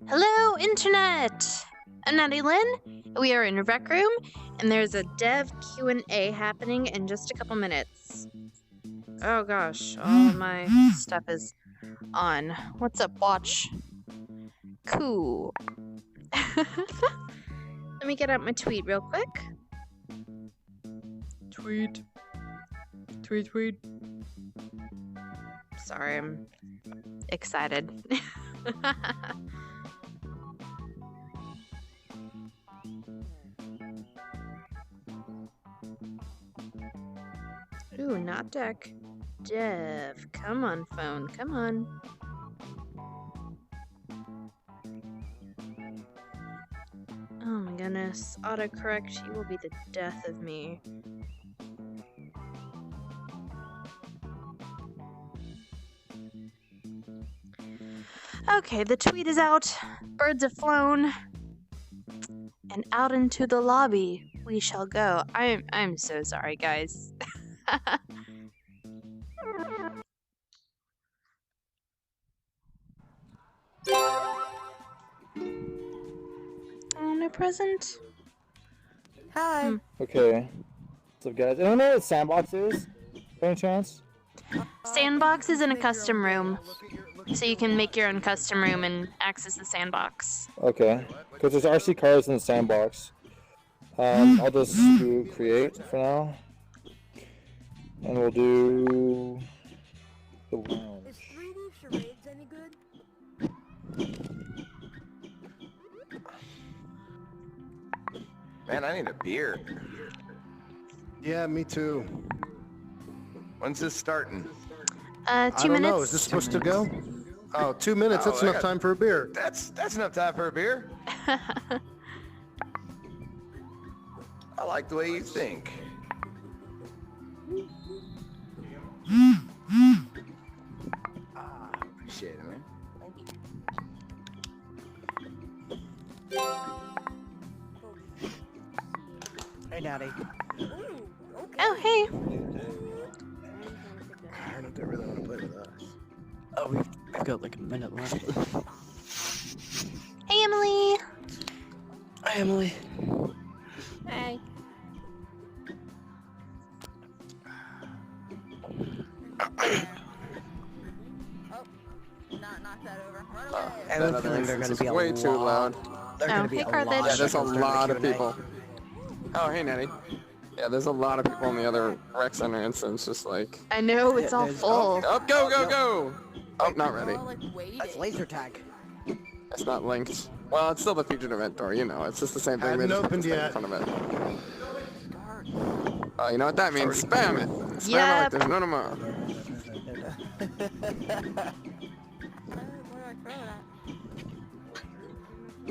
Hello, Internet! I'm Natti-Lin. We are in RecRoom, and there's a dev Q&A happening in just a couple minutes. Oh gosh, all of my stuff is on. What's up, watch? Cool. Let me get out my tweet real quick. Tweet. Sorry, I'm excited. Ooh, not deck. Dev. Come on, phone. Come on. Oh my goodness. Autocorrect, you will be the death of me. Okay, the tweet is out. Birds have flown. And out into the lobby we shall go. I'm so sorry, guys. Oh, no present? Hi. Okay. What's up, guys? Anyone know what Sandbox is? By any chance? Sandbox is in a custom room. So you can make your own custom room and access the sandbox. Okay. Because there's RC cars in the Sandbox. I'll just do create for now. And we'll do the lounge. Is 3D charades any good? Man, I need a beer. Yeah, me too. When's this starting? 2 I don't minutes. know. Is this supposed to go? Oh, 2 minutes. That's I enough got- time for a beer. That's enough time for a beer. I like the way you think. Appreciate it, man. Hey, Natty. Oh, hey. I don't know if they really want to play with us. Oh, we've got like a minute left. Hey, Emily. Hi, Emily. Hey. Knock that over. Run away. I have a feeling they're going to be way too loud. They're Oh, going to be hey, a Carthage. lot. Yeah, there's a of during the lot of Q&A. people. Oh, hey, Natty. Yeah, there's a lot of people in the other rec center instance, just like, I know, it's all there's- full. oh, go, go, go! Oh, not ready. We're all, like, waiting. That's laser tag. It's not linked. Well, it's still the featured event door, you know. It's just the same thing. Hadn't They just put opened this thing yet. in front of it. Oh, you know what that means? Spam it! Spam it Yep. like there's no tomorrow. Where do I throw it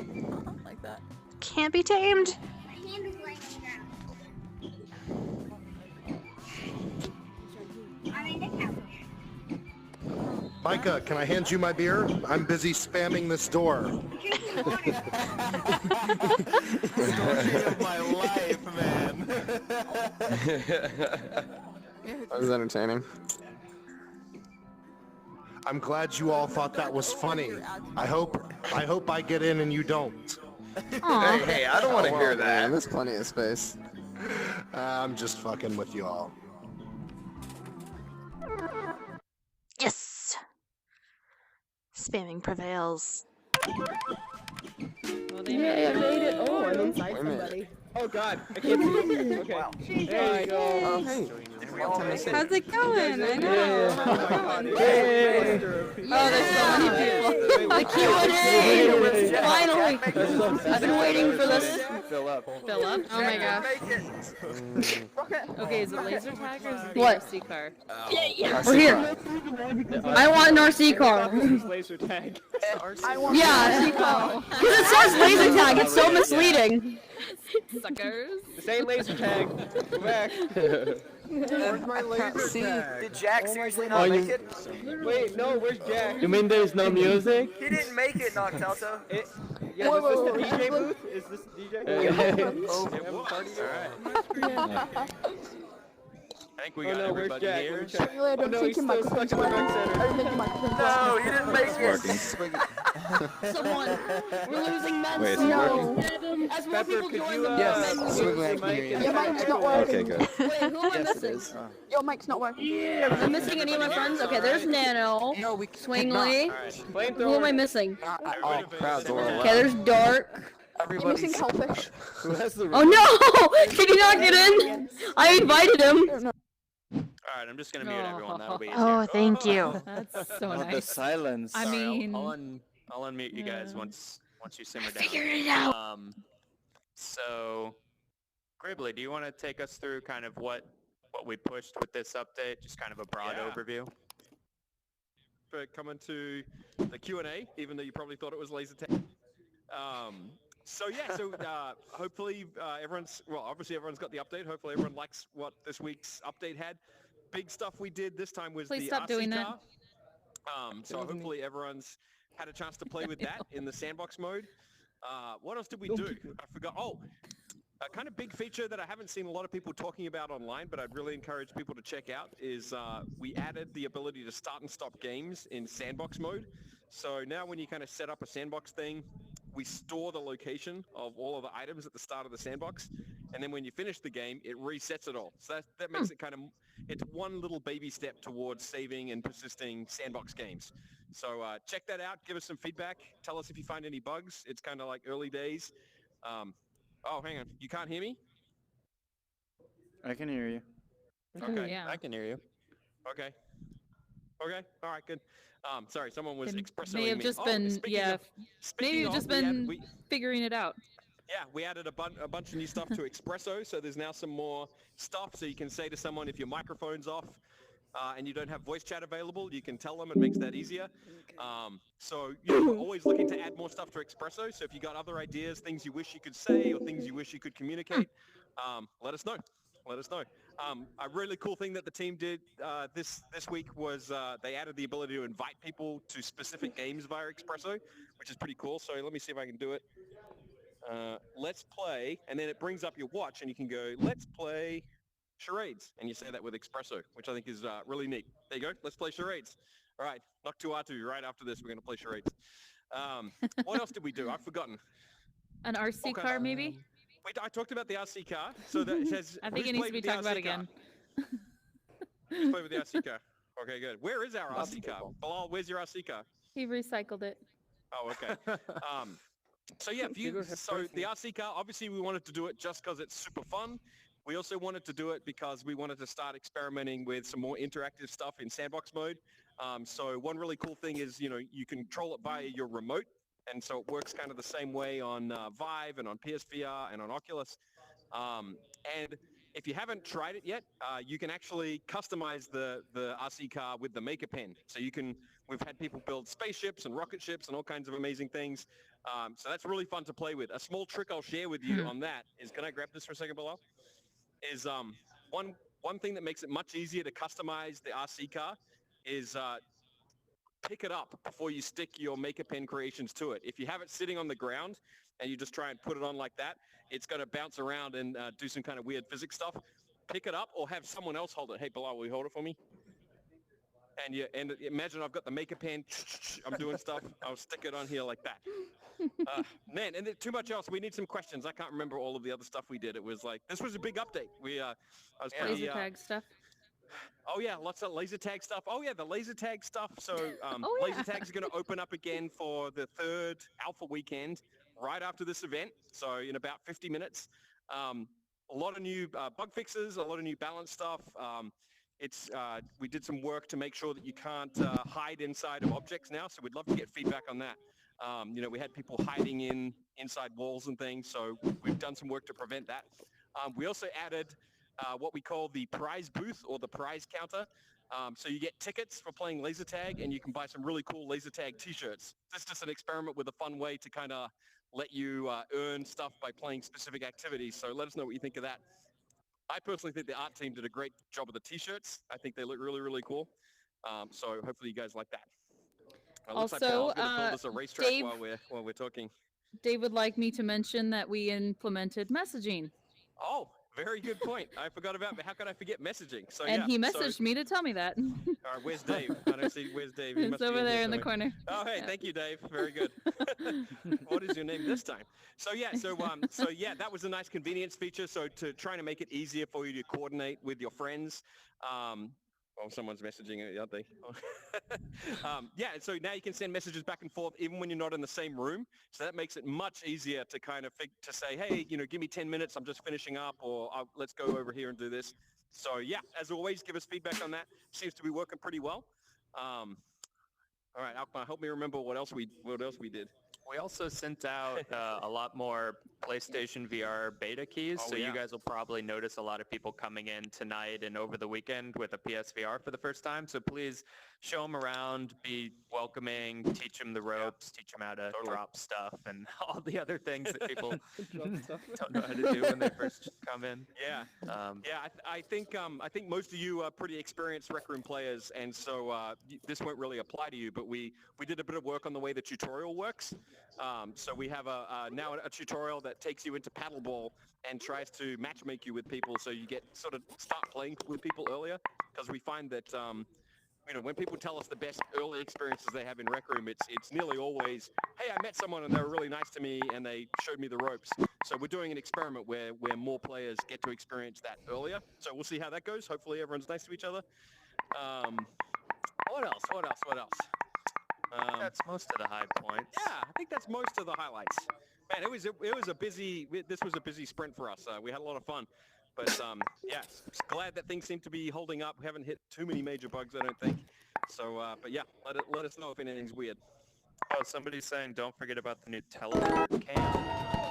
at? Like that. Can't be tamed. Micah, can I hand you my beer? I'm busy spamming this door. Story of my life, man. That was entertaining. I'm glad you all thought that was funny. I hope I get in and you don't. Aw. Hey, I don't want to Oh, hear well, man, that. there's plenty of space. I'm just fucking with you all. Yes. Spamming prevails. Yay, I made it! Oh, I'm inside Wait a minute. somebody. Oh god, I can't see you. Okay. There you go. Oh, hey. How's it going? I know. Yeah. Oh my god. Yay. Oh, there's so many people. The Q&A! Finally! I've been waiting for this. Fill up. Fill up? Oh my gosh. Okay, is it laser tag or is it the What? RC car? We're here. I want an RC car. Laser tag. Yeah, because it says laser tag. It's so misleading. Suckers. This ain't laser tag. Go back. Where's my laser tag? Did Jack seriously not make it? Wait, no, where's Jack? You mean there's no music? He didn't make it, Noctelto. Yeah, Whoa, is this whoa, the whoa. DJ booth? Is this the DJ? Yeah. Oh, we have a party? Alright. I think we Oh got no, where's everybody Jack? here. Let me check. Wait, I Oh don't no, think he's your still microphone's stuck in the rec working. center. I don't think your microphone's No, working. you didn't make it. Someone, we're losing men. Wait, is it No. working? As more Pepper, people could join you, the Yes, movement, Swiggle, use I the can hear mic you. and Your turn mic's it not echo? Okay, working. good. Wait, who am I Yes, it missing? is. Your mic's not working. I'm missing any of my friends. Okay, there's Nano, No, we Swingly. cannot. Who am I missing? All crowds are allowed. Okay, there's Dark. You're missing Hellfish. Who has the Oh no! Did he not get in? I invited him. Alright, I'm just gonna mute everyone. That'll be easier. Oh, thank you. That's so The nice. silence. I Sorry, mean, I'll unmute you guys yeah. once you simmer down. Figured it out. So, Gribbly, do you want to take us through kind of what we pushed with this update? Just kind of a broad overview. For coming to the Q&A, even though you probably thought it was laser tag. So hopefully obviously everyone's got the update. Hopefully everyone likes what this week's update had. Big stuff we did this time was Please the stop RC doing car. that. So hopefully everyone's had a chance to play with that in the sandbox mode. What else did we do? I forgot. Oh, a kind of big feature that I haven't seen a lot of people talking about online, but I'd really encourage people to check out is we added the ability to start and stop games in sandbox mode. So now when you kind of set up a sandbox thing, we store the location of all of the items at the start of the sandbox. And then when you finish the game, it resets it all. So that makes it kind of, it's one little baby step towards saving and persisting sandbox games. So check that out. Give us some feedback. Tell us if you find any bugs. It's kind of like early days. Oh, hang on. You can't hear me? I can hear you. Okay. Yeah. I can hear you. Okay. Okay. All right. Good. Sorry, someone was It expressing may have me. just Oh, been, speaking yeah. of- Maybe speaking you've of, just we added- been we- figuring it out. Yeah, we added a bunch of new stuff to Espresso, so there's now some more stuff. So you can say to someone if your microphone's off and you don't have voice chat available, you can tell them. It makes that easier. So we're always looking to add more stuff to Espresso. So if you got other ideas, things you wish you could say or things you wish you could communicate, let us know. Let us know. A really cool thing that the team did this week was they added the ability to invite people to specific games via Espresso, which is pretty cool. So let me see if I can do it. Let's play, and then it brings up your watch, and you can go, let's play charades, and you say that with Espresso, which I think is really neat. There you go. Let's play charades. All right, knock 2R2. Right after this, we're going to play charades. What else did we do? I've forgotten. An RC car, maybe? Wait, I talked about the RC car. So that says. I think who's it needs played to be with the talked about RC again. car? Who's played with the RC car? Okay, good. Where is our RC car? Bilal, where's your RC car? He recycled it. Oh, okay. So yeah, the RC car, obviously we wanted to do it just because it's super fun. We also wanted to do it because we wanted to start experimenting with some more interactive stuff in sandbox mode. So one really cool thing is, you control it via your remote. And so it works kind of the same way on Vive and on PSVR and on Oculus. And if you haven't tried it yet, you can actually customize the RC car with the Maker Pen. So we've had people build spaceships and rocket ships and all kinds of amazing things. So that's really fun to play with. A small trick I'll share with you on that is, can I grab this for a second, Bilal? Is one thing that makes it much easier to customize the RC car is pick it up before you stick your Maker Pen creations to it. If you have it sitting on the ground and you just try and put it on like that, it's going to bounce around and do some kind of weird physics stuff. Pick it up or have someone else hold it. Hey, Bilal, will you hold it for me? And imagine I've got the Maker Pen. I'm doing stuff. I'll stick it on here like that. Man, and too much else. We need some questions. I can't remember all of the other stuff we did. It was like, this was a big update. I was pretty, Laser tag stuff. Oh yeah, lots of laser tag stuff. Oh yeah, the laser tag stuff. So laser tag is going to open up again for the 3rd alpha weekend right after this event. So in about 50 minutes. A lot of new bug fixes, a lot of new balance stuff. We did some work to make sure that you can't hide inside of objects now. So we'd love to get feedback on that. We had people hiding inside walls and things. So we've done some work to prevent that. We also added what we call the prize booth or the prize counter. So you get tickets for playing laser tag, and you can buy some really cool laser tag t-shirts. This is just an experiment with a fun way to kind of let you earn stuff by playing specific activities. So let us know what you think of that. I personally think the art team did a great job of the t-shirts. I think they look really, really cool. So hopefully you guys like that. Looks like Paul's gonna build us a racetrack Dave, while we're talking. Dave would like me to mention that we implemented messaging. Oh, Very good point. I forgot about. How could I forget messaging? So And yeah, he messaged me to tell me that. All right, where's Dave? I don't see. Where's Dave? He It's must be over in here there in the somewhere. corner. Oh, hey, Yeah. thank you, Dave. Very good. What is your name this time? So yeah, so yeah, that was a nice convenience feature. So to trying to make it easier for you to coordinate with your friends. Oh, someone's messaging, aren't they? Yeah, so now you can send messages back and forth even when you're not in the same room. So that makes it much easier to kind of to say, hey, give me 10 minutes. I'm just finishing up, or let's go over here and do this. So yeah, as always, give us feedback on that. Seems to be working pretty well. All right, Alkmaar, help me remember what else we did. We also sent out a lot more PlayStation VR beta keys, Oh, so yeah. you guys will probably notice a lot of people coming in tonight and over the weekend with a PSVR for the first time. So please show them around, be welcoming, teach them the ropes, teach them how to drop stuff, and all the other things that people don't know how to do when they first come in. Yeah, I think most of you are pretty experienced RecRoom players, and so this won't really apply to you. But we did a bit of work on the way the tutorial works. So we have now a tutorial that takes you into paddleball and tries to matchmake you with people, so you start playing with people earlier. Because we find that when people tell us the best early experiences they have in RecRoom, it's nearly always, hey, I met someone and they were really nice to me and they showed me the ropes. So we're doing an experiment where more players get to experience that earlier. So we'll see how that goes. Hopefully everyone's nice to each other. What else? That's most of the high points. Yeah, I think that's most of the highlights. Man, this was a busy sprint for us. We had a lot of fun. But yeah, glad that things seem to be holding up. We haven't hit too many major bugs, I don't think. So, but yeah, let us know if anything's weird. Oh, somebody's saying don't forget about the new teleport cam.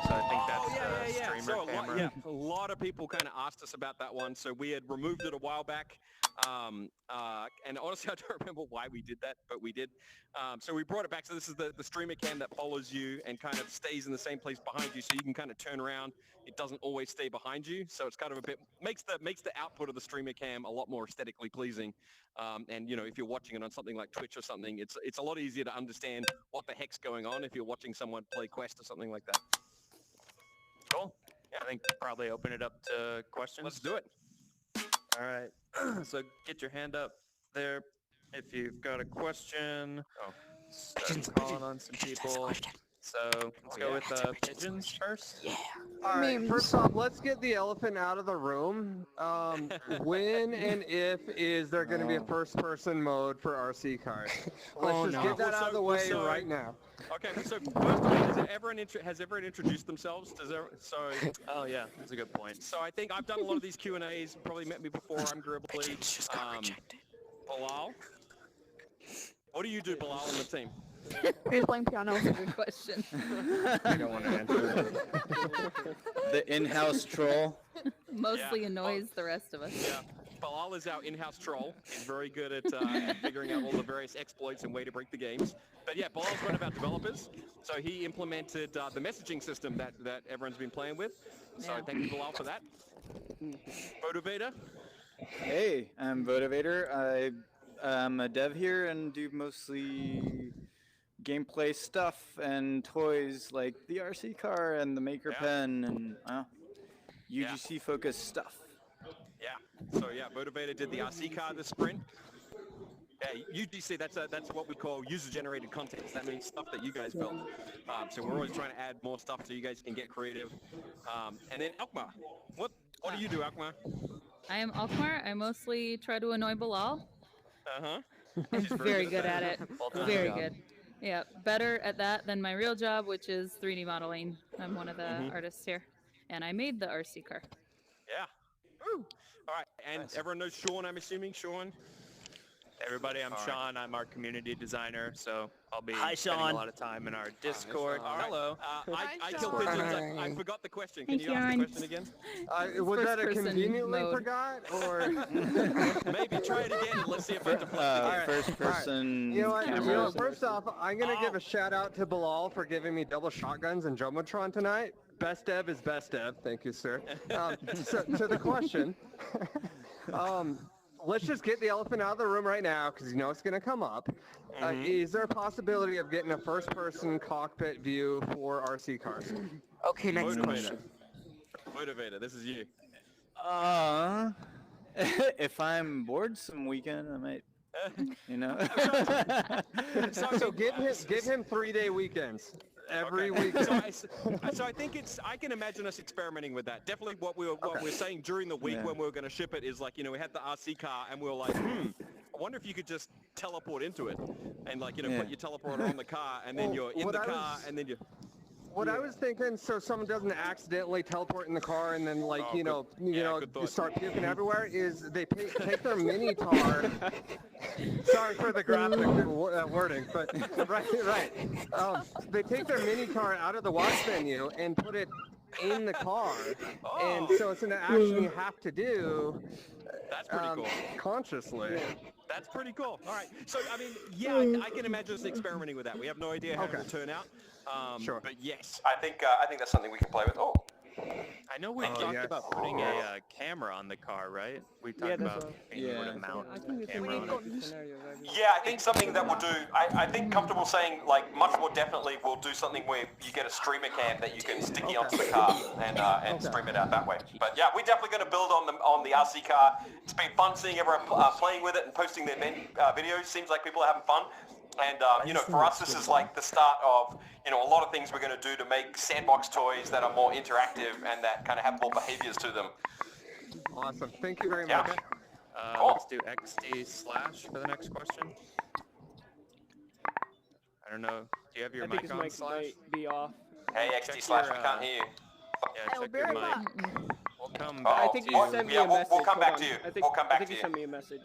So I think that's the streamer camera. A lot of people kind of asked us about that one. So we had removed it a while back. And honestly, I don't remember why we did that, but we did. So we brought it back. So this is the streamer cam that follows you and kind of stays in the same place behind you. So you can kind of turn around. It doesn't always stay behind you. So it's kind of makes the output of the streamer cam a lot more aesthetically pleasing. And if you're watching it on something like Twitch or something, it's a lot easier to understand what the heck's going on if you're watching someone play Quest or something like that. Cool. Yeah, I think probably open it up to questions. Let's do it. All right. So get your hand up there if you've got a question. Start calling on some people. So let's go with pigeons first. Yeah. All right, first off, let's get the elephant out of the room. When and if is there going to be a first-person mode for RC cars? Let's just get that out of the way right now. Okay, so first of all, has everyone introduced themselves? Oh yeah, that's a good point. So I think I've done a lot of these Q&As. Probably met me before. I'm Gribbly. Bilal. What do you do, Bilal, on the team? Who's playing piano? That's a good question. I don't want to answer. The in-house troll. Mostly annoys the rest of us. Yeah. Bilal is our in-house troll. He's very good at figuring out all the various exploits and way to break the games. But yeah, Bilal's one of our developers. So he implemented the messaging system that everyone's been playing with. So thank you, Bilal, for that. Motivator. Hey, I'm Motivator. I'm a dev here and do mostly gameplay stuff and toys like the RC car and the Maker Pen and UGC focused stuff. Yeah. So yeah, Motivator did the RC car this sprint. Yeah, UGC, that's what we call user-generated content. That means stuff that you guys built. So we're always trying to add more stuff so you guys can get creative. And then Alkmaar, what do you do, Alkmaar? I am Alkmaar. I mostly try to annoy Bilal. Uh-huh. I'm very good at it. Very good. Yeah, better at that than my real job, which is 3D modeling. I'm one of the artists here. And I made the RC car. Yeah. Woo. All right, and everyone knows Sean, I'm assuming. Sean? Everybody, I'm Sean. I'm our community designer, so I'll be spending a lot of time in our Discord. Hello. I killed pigeons. I forgot the question. Can you ask the question again? Was that a conveniently forgot, or maybe try it again and let's see if I deflect it. First person. You know what? First off, I'm gonna give a shout out to Bilal for giving me double shotguns and Jumbotron tonight. Best dev is best dev. Thank you, sir. So to the question. Let's just get the elephant out of the room right now because you know it's going to come up. Is there a possibility of getting a first-person cockpit view for RC cars? Okay, next question. Motivator, this is you. If I'm bored some weekend, I might, you know. So give him 3-day weekends every weekend. So I think I can imagine us experimenting with that. Definitely what we were saying during the week when we were going to ship it is like, we had the RC car and we were like, I wonder if you could just teleport into it and like, put your teleporter on the car and then you're in the car and then you... What I was thinking, so someone doesn't accidentally teleport in the car and then, like, you start puking everywhere, is they take their mini car. Sorry for the graphic wording, but right. They take their mini car out of the watch menu and put it in the car, and so it's an action you have to do. That's pretty cool. Consciously. That's pretty cool. All right. So, I mean, I can imagine us experimenting with that. We have no idea how it will turn out. Sure. But yes. I think that's something we can play with. Oh. I know we talked about putting a camera on the car, right? We talked about being able to mount a camera on it. Yeah, I think something that we'll do, I think comfortable saying, like, much more definitely we'll do something where you get a streamer cam that you can sticky onto the car and stream it out that way. But yeah, we're definitely going to build on the RC car. It's been fun seeing everyone playing with it and posting their videos. Seems like people are having fun. And, for us, this is like the start of, a lot of things we're going to do to make sandbox toys that are more interactive and that kind of have more behaviors to them. Awesome. Thank you very much. Let's do XD/ for the next question. I don't know. Do you have your mic on, Slash? Might be off. Hey, XD/ we can't hear you. Yeah, check your mic. We'll come I back think to you you. sent me a message. We'll come back to you. I think you sent me a message.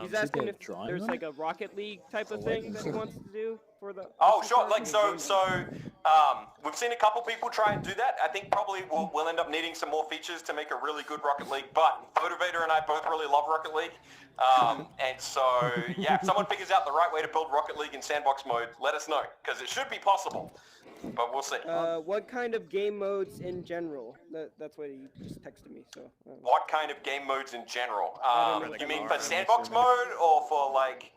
He's asking if there's like a Rocket League type of thing that he wants to do for the... Oh, sure. Like, so we've seen a couple people try and do that. I think probably we'll end up needing some more features to make a really good Rocket League, but Motivator and I both really love Rocket League. And so, yeah, if someone figures out the right way to build Rocket League in sandbox mode, let us know, because it should be possible. But we'll see. What kind of game modes in general? That's what he just texted me. So. What kind of game modes in general? You mean for sandbox mode or for like?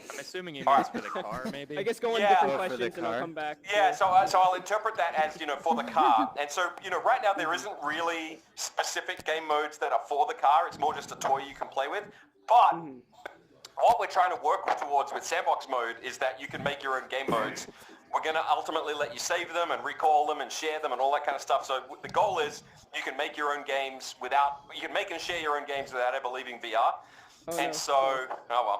I'm assuming he means for the car, maybe. I guess go on different questions and I'll come back. Yeah, so I'll interpret that as for the car. And so right now there isn't really specific game modes that are for the car. It's more just a toy you can play with. But what we're trying to work towards with sandbox mode is that you can make your own game modes. We're going to ultimately let you save them and recall them and share them and all that kind of stuff. So the goal is you can make your own games you can make and share your own games without ever leaving VR.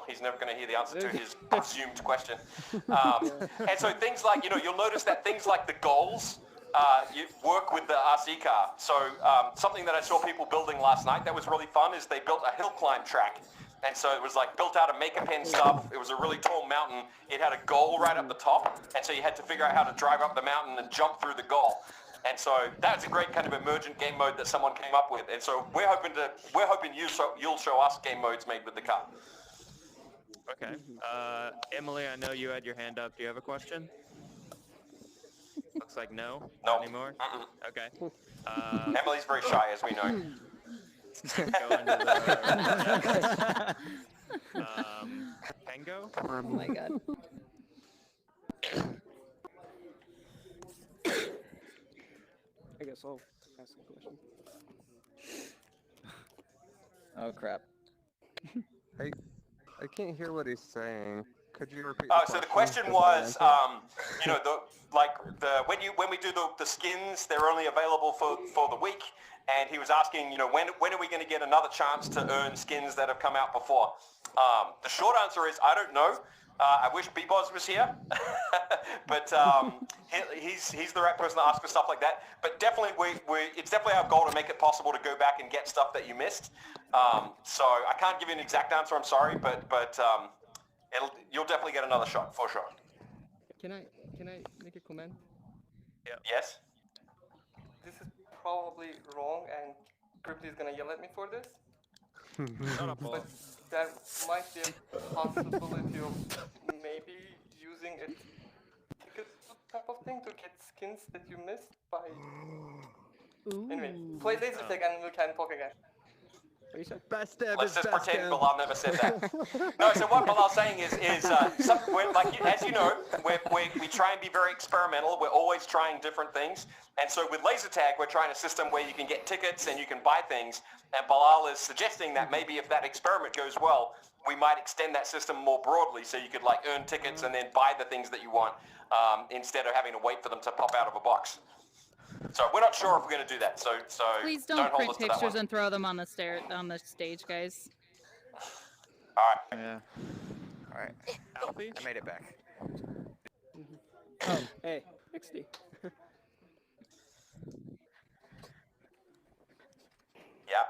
He's never going to hear the answer to his presumed question. And so things like, you'll notice that things like the goals you work with the RC car. So something that I saw people building last night that was really fun is they built a hill climb track. And so it was like built out of Maker Pen stuff. It was a really tall mountain. It had a goal right up the top. And so you had to figure out how to drive up the mountain and jump through the goal. And so that's a great kind of emergent game mode that someone came up with. And so we're hoping you'll show us game modes made with the car. Okay. Emily, I know you had your hand up. Do you have a question? Looks like no. Not anymore? Okay. Emily's very shy, as we know. Go into the Tango? Oh my god. I guess I'll ask a question. Oh crap. I can't hear what he's saying. Could you repeat? So the question was, when we do the skins, they're only available for the week. And he was asking, when are we going to get another chance to earn skins that have come out before? The short answer is, I don't know. I wish B-Boz was here, but he's the right person to ask for stuff like that. But definitely, it's definitely our goal to make it possible to go back and get stuff that you missed. So I can't give you an exact answer. I'm sorry, but you'll definitely get another shot for sure. Can I make a comment? Yeah. Yes. This is probably wrong, and Crypty is gonna yell at me for this. But there might be a possibility of maybe using a ticket type of thing to get skins that you missed by... Anyway, play laser tag and we can talk again. What you say? Best Dev Let's is just best pretend Dev. Bilal never said that. No, so what Bilal's saying is we're, like, as you know, we try and be very experimental. We're always trying different things. And so with laser tag, we're trying a system where you can get tickets and you can buy things. And Bilal is suggesting that maybe if that experiment goes well, we might extend that system more broadly so you could like earn tickets and then buy the things that you want instead of having to wait for them to pop out of a box. So we're not sure if we're going to do that. So Please don't don't hold print us to that pictures one. and throw them on the stage, guys. All right. Yeah. All right. Alfie? I made it back. Oh, hey, XD. Yeah.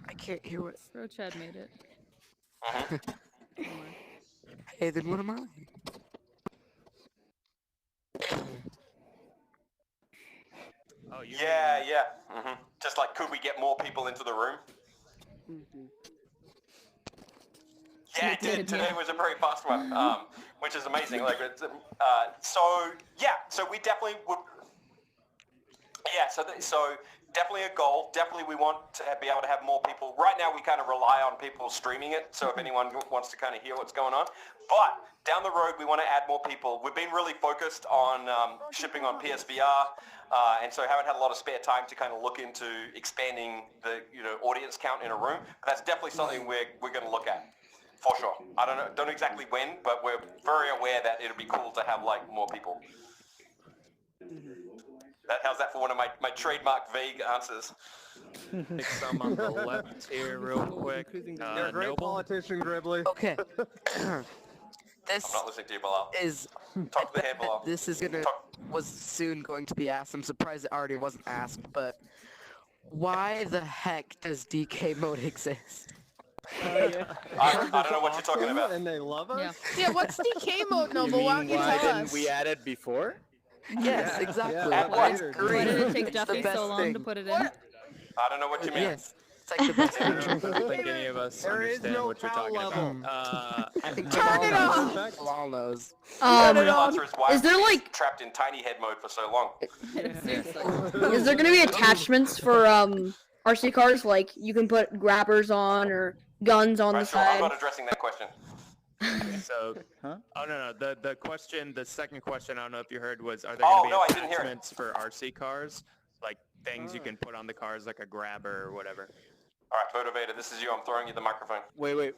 I can't hear what. Bro, Chad made it. Hey, then what am I? Oh, you Yeah. Just like, could we get more people into the room? Yeah, it did. Today was a very fast one, which is amazing. Like, it's, so we definitely would. Yeah, so definitely a goal. Definitely we want to be able to have more people. Right now we kind of rely on people streaming it, so if anyone wants to kind of hear what's going on. But down the road we want to add more people. We've been really focused on shipping on PSVR, and so haven't had a lot of spare time to kind of look into expanding the audience count in a room. But that's definitely something we're going to look at. For sure. I don't know exactly when, but we're very aware that it'd be cool to have like more people. How's that for one of my trademark vague answers? Pick some on the left here real quick. You're a great Noble? politician, Gribbly. Okay. I'm not listening to you, Bilal. Talk to the head, Bilal. This is was soon going to be asked. I'm surprised it already wasn't asked, but why the heck does DK mode exist? I don't know what you're talking about. And they love us? Yeah, what's DK mode, Noble? Why don't you why tell didn't us? we add it before? Yes, exactly. Yeah, It's later. great. Why did it take It's the Duffy best so long thing. to put it in? I don't know what you mean. Yes, it's like the best I feature. don't think any of us There is understand no what you're PAL talking level. about. I think Turn it off! Bilal knows. The real answer is why Is there, we've been like- trapped in tiny head mode for so long. Is there gonna be attachments for RC cars? Like you can put grabbers on or guns on the Sure, I'm side? not addressing that question. So, Huh? oh no, the second question, I don't know if you heard, was are there going to be I didn't hear it. attachments for RC cars, like things you can put on the cars, like a grabber or whatever? All right, Motivator, this is you. I'm throwing you the microphone. Wait.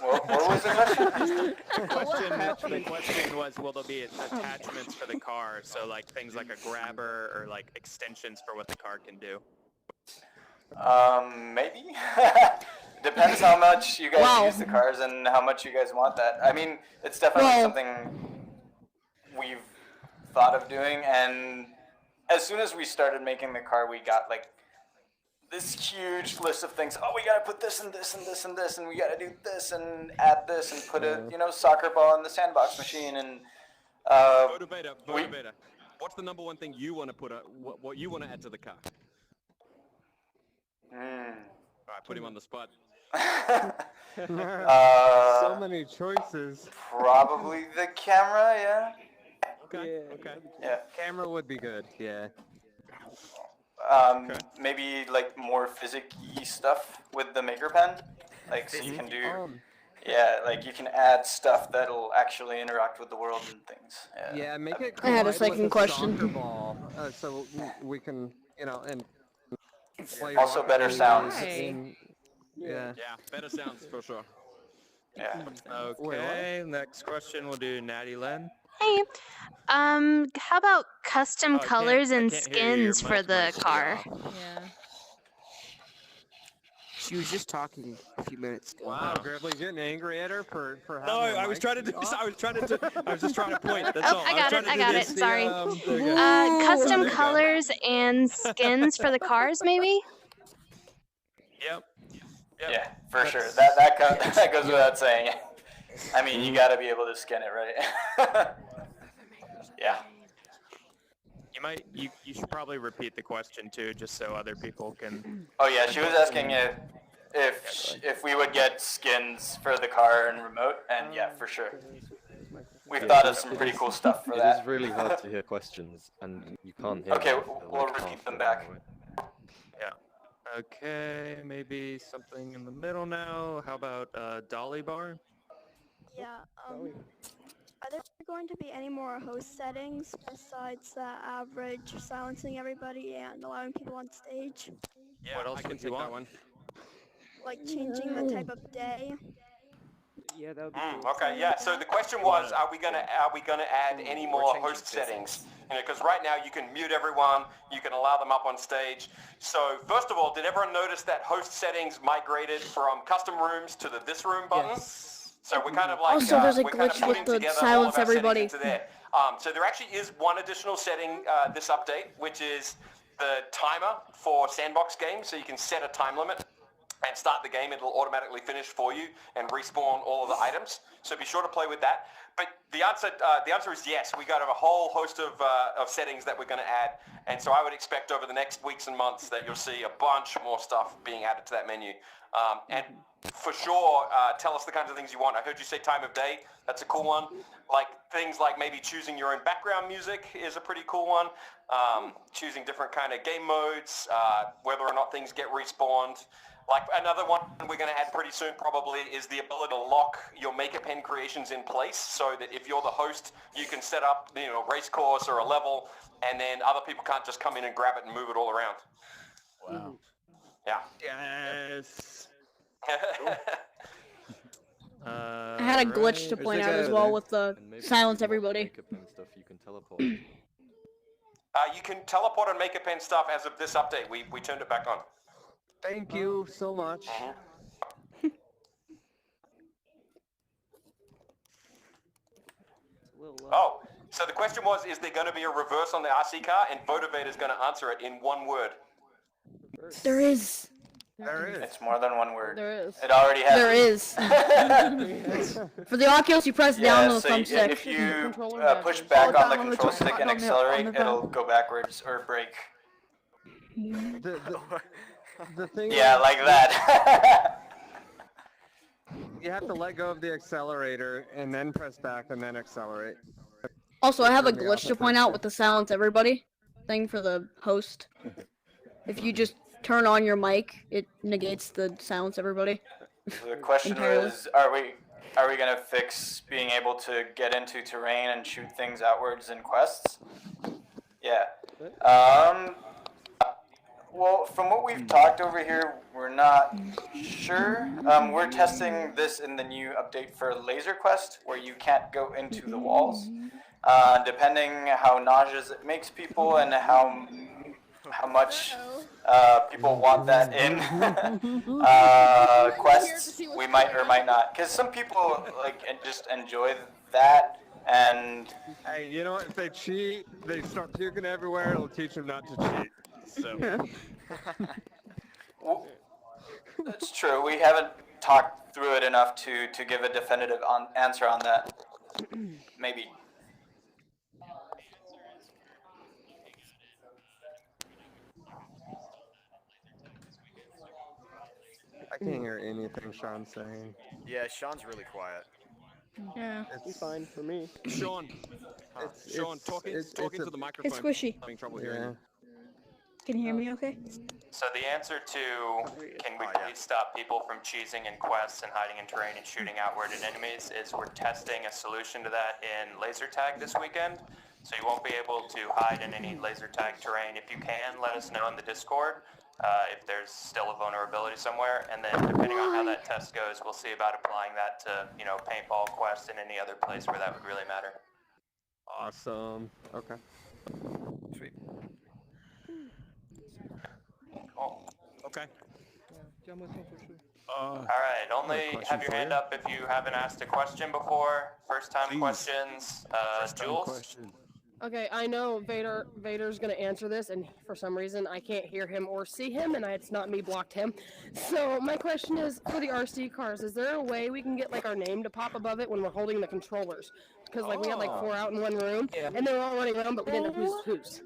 What was the question? The question was, will there be attachments for the car? So like things like a grabber or like extensions for what the car can do. Maybe. Depends how much you guys use the cars and how much you guys want that. I mean, it's definitely something we've thought of doing, and as soon as we started making the car, we got like this huge list of things. Oh, we gotta put this and this and this and this, and we gotta do this and add this and put a soccer ball in the sandbox machine and. Motivator. What's the number one thing you want to put? What you want to add to the car? All right, put him on the spot. So many choices. Probably the camera, yeah. Okay. Yeah. Camera would be good, yeah. Maybe like more physics-y stuff with the maker pen, like so you can do. Yeah, like you can add stuff that'll actually interact with the world and things. Yeah, make it. I had a collide second with question. Soccer ball, so we can, and play Also Rocket better League sounds. in- Yeah, better sounds for sure. Yeah. Okay, next question we'll do Natti-Lin. Hey, how about custom Oh, I colors and can't hear you. Your skins for mic the might be car? off. Yeah. She was just talking a few minutes ago. Wow, Gribbly getting angry at her for having No, her I was mic trying to do. off? I was just trying to point. That's all. I got it. Sorry. There you go. Custom There you go. colors and skins for the cars, maybe? Yep. Yeah, for sure. That goes without saying. I mean, you gotta be able to skin it, right? Yeah. You should probably repeat the question too, just so other people can. Oh yeah, she was asking if we would get skins for the car and remote, and yeah, for sure. we've thought of some pretty cool stuff for that. It is really hard to hear questions, and you can't hear Okay, them for, we'll like, repeat half them the back. time, right? Yeah. Okay, maybe something in the middle now. How about Dolly Bar? Yeah, are there going to be any more host settings besides average silencing everybody and allowing people on stage? Yeah, What else I can would you take that want? one. Like changing the type of day? Yeah, that would be cool. Okay, yeah. So the question was, are we gonna add any more host settings? You know, because right now you can mute everyone, you can allow them up on stage. So first of all, did everyone notice that host settings migrated from custom rooms to the this room button? Yes. So we're kind of like Also, there's a we're kind of glitch with putting the together silence all of our everybody. settings into there. So there actually is one additional setting this update, which is the timer for sandbox games. So you can set a time limit and start the game. It'll automatically finish for you and respawn all of the items. So be sure to play with that. But the answer is yes. We got a whole host of settings that we're going to add, and so I would expect over the next weeks and months that you'll see a bunch more stuff being added to that menu. And for sure, tell us the kinds of things you want. I heard you say time of day. That's a cool one. Like things like maybe choosing your own background music is a pretty cool one. Choosing different kind of game modes, whether or not things get respawned. Like another one we're going to add pretty soon probably is the ability to lock your Maker Pen creations in place, so that if you're the host, you can set up, you know, race course or a level, and then other people can't just come in and grab it and move it all around. Wow. Yeah. Yes. I had a glitch to point out as well with the silence everybody. Makeup and stuff you can teleport. You can teleport and Maker Pen stuff as of this update. We turned it back on. Thank you so much. Oh, so the question was, is there going to be a reverse on the RC car? And Votivator's going to answer it in one word. There is. There is. It's more than one word. There is. It already has. There is. For the Oculus, you press down on the thumbstick. If you push back on the control stick and accelerate, it'll go backwards or brake. The thing Yeah, is, like that. you have to let go of the accelerator and then press back and then accelerate. Also, I have a glitch to point out with the silence everybody thing for the host. If you just turn on your mic, it negates the silence everybody. The question entirely. is, are we gonna fix being able to get into terrain and shoot things outwards in quests? Yeah. Well, from what we've talked over here, we're not sure. We're testing this in the new update for Laser Quest, where you can't go into the walls. Depending how nauseous it makes people and how much people want that in quests, we might or might not. Because some people just enjoy that. And hey, you know what? If they cheat, they start puking everywhere. It'll teach them not to cheat. So. Well, that's true. We haven't talked through it enough to give a definitive answer on that. Maybe. I can't hear anything Sean's saying. Yeah, Sean's really quiet. Yeah. It's fine for me. Sean, Sean, talking to the microphone. It's squishy. I'm having trouble hearing you. Can you hear me okay? So the answer to can we please stop people from cheesing in quests and hiding in terrain and shooting outward at enemies is we're testing a solution to that in laser tag this weekend. So you won't be able to hide in any laser tag terrain. If you can, let us know in the Discord if there's still a vulnerability somewhere. And then depending on how that test goes, we'll see about applying that to, you know, paintball quests and any other place where that would really matter. Awesome. Okay. Sweet. Cool. Okay. All right, only have your hand up if you haven't asked a question before. First time questions. Jules? Okay, I know Vader's gonna answer this, and for some reason I can't hear him or see him, and it's not me blocked him. So my question is, for the RC cars, is there a way we can get like our name to pop above it when we're holding the controllers? Because like we had like 4 out in one room, and they were all running around, but we didn't know who's whose.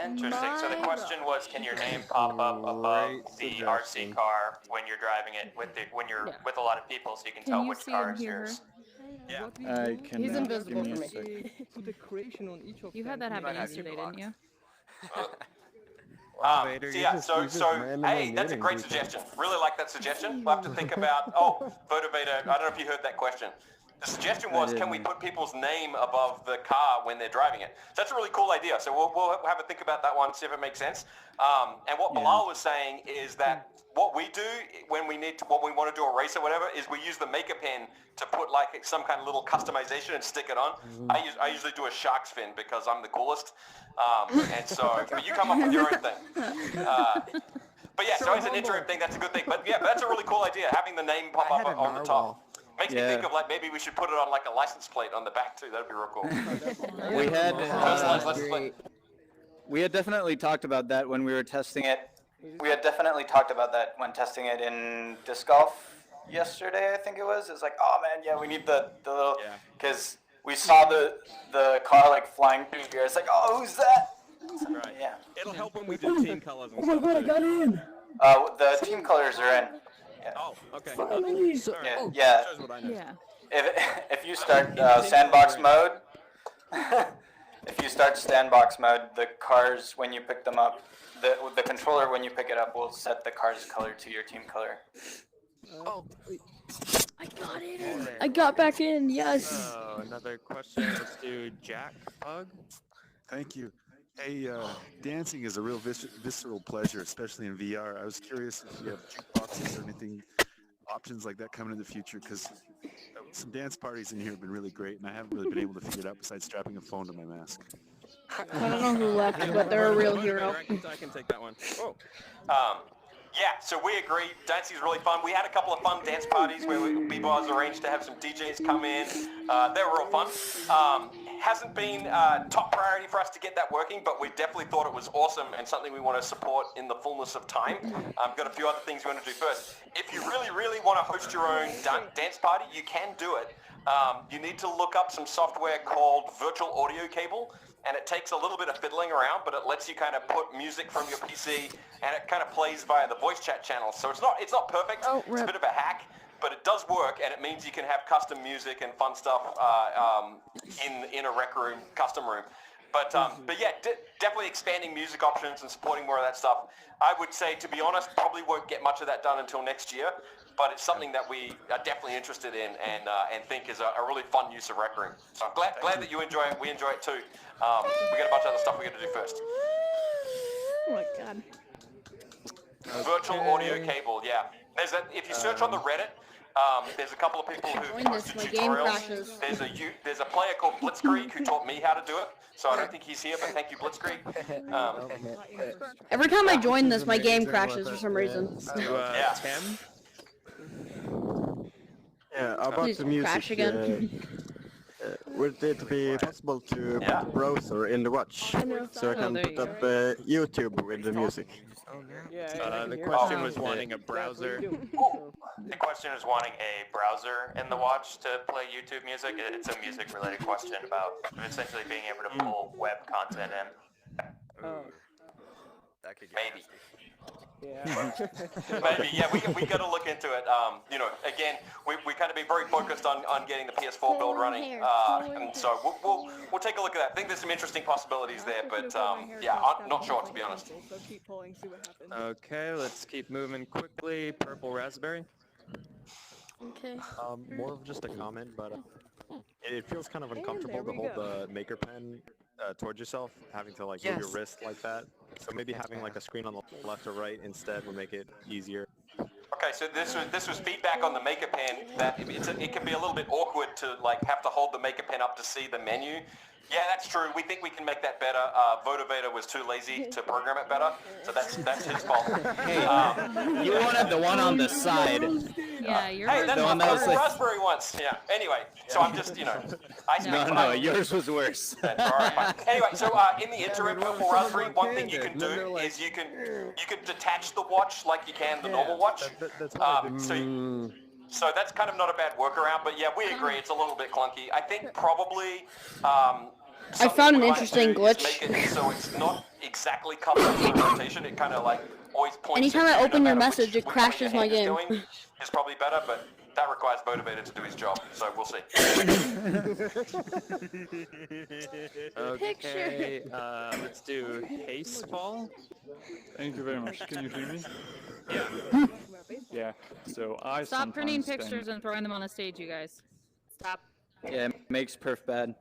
Interesting. So the question was, can your name pop up above the RC car when you're driving it when you're with a lot of people, so you can tell which car is yours? Yeah. I can. He's invisible give for me me. a sec. Put a creation on each of You had that them. happen yesterday, didn't you? So yeah, hey, that's a great suggestion. Really like that suggestion. We'll have to think about. Oh, Votivator, I don't know if you heard that question. The suggestion was, can we put people's name above the car when they're driving it? So that's a really cool idea. So we'll have a think about that one, see if it makes sense. And what Bilal was saying is that what we do when we want to do a race or whatever is we use the maker pen to put like some kind of little customization and stick it on. I usually do a shark's fin because I'm the coolest. And so, but you come up with your own thing. But yeah, so as an interim thing, that's a good thing. But yeah, that's a really cool idea, having the name pop up on the top. Makes me think of like maybe we should put it on like a license plate on the back too. That'd be real cool. We had personalized license plate. we had definitely talked about that when we were testing it. We had definitely talked about that when testing it in disc golf yesterday. I think it was. It's like, oh man, yeah, we need the little because we saw the car like flying through here. It's like, oh, who's that? Right. Yeah. It'll help when we do team colors and Oh my stuff. god, I too. got in. The team colors are in. Yeah. Oh, okay. Yeah. Shows what I know. Yeah. If you start sandbox mode, if you start sandbox mode, the cars when you pick them up, the controller when you pick it up will set the car's color to your team color. Oh, I got it. I got back in. Yes. Another question. Let's do Jack Bug. Thank you. Hey, dancing is a real visceral pleasure, especially in VR. I was curious if you have jukeboxes or anything, options like that coming in the future, because some dance parties in here have been really great, and I haven't really been able to figure it out besides strapping a phone to my mask. I don't know who left, but they're a real hero. I can take that one. Oh. Yeah, so we agree. Dancing is really fun. We had a couple of fun dance parties where B-Bars arranged to have some DJs come in. They were real fun. Hasn't been top priority for us to get that working, but we definitely thought it was awesome and something we want to support in the fullness of time. Got a few other things we want to do first. If you really, really want to host your own dance party, you can do it. You need to look up some software called Virtual Audio Cable. And it takes a little bit of fiddling around, but it lets you kind of put music from your PC, and it kind of plays via the voice chat channel. So it's not perfect. It's a bit of a hack, but it does work, and it means you can have custom music and fun stuff in a RecRoom custom room. But yeah, definitely expanding music options and supporting more of that stuff. I would say, to be honest, probably won't get much of that done until next year. But it's something that we are definitely interested in and think is a really fun use of RecRoom. So I'm glad that you enjoy it. We enjoy it too. We got a bunch of other stuff we got to do first. Oh my god. Virtual audio cable, yeah. If you search on the Reddit, there's a couple of people who posted tutorials. There's a player called Blitzkrieg who taught me how to do it. So I don't think he's here, but thank you, Blitzkrieg. Every time I join this, my game crashes for some reason. Tim? Yeah, about Please the music. crash again. Would it be possible to put a browser in the watch so I can put up YouTube with the music? The question was wanting a browser. The question is wanting a browser in the watch to play YouTube music. It's a music-related question about essentially being able to pull web content in. That could get maybe. Maybe, yeah, we got to look into it. Again, we kind of be very focused on getting the PS4 build running, and so we'll take a look at that. I think there's some interesting possibilities there, but yeah, I'm not sure, to be honest. Okay, let's keep moving quickly. Purple Raspberry. Okay. More of just a comment, but it feels kind of uncomfortable to hold the maker pen towards yourself, having to like move your wrist like that. So maybe having like a screen on the left or right instead will make it easier. Okay, so this was feedback on the maker pen that it can be a little bit awkward to like have to hold the maker pen up to see the menu. Yeah, that's true. We think we can make that better. Votivator was too lazy to program it better, so that's his fault. You wanted the one on the side. Yeah, you're Hey, that's the what one that was Purple like... Raspberry once. Yeah. Anyway, so I'm just I speak No, yours was worse. All right, fine. Anyway, so in the interim, Purple Raspberry, one thing you can do is you can detach the watch like you can the normal watch. So that's kind of not a bad workaround, but yeah, we agree it's a little bit clunky. I think probably I found an interesting glitch. Make it so it's not exactly coupled to the rotation. It kind of like always points. Anytime I open your message, it crashes my game. Is probably better, but that requires Motivator to do his job, so we'll see. Okay, let's do Haste Ball. Thank you very much. Can you hear me? Yeah. Yeah. So I Stop printing sometimes pictures and throwing them on the stage, you guys. Stop. Yeah, it makes perf bad.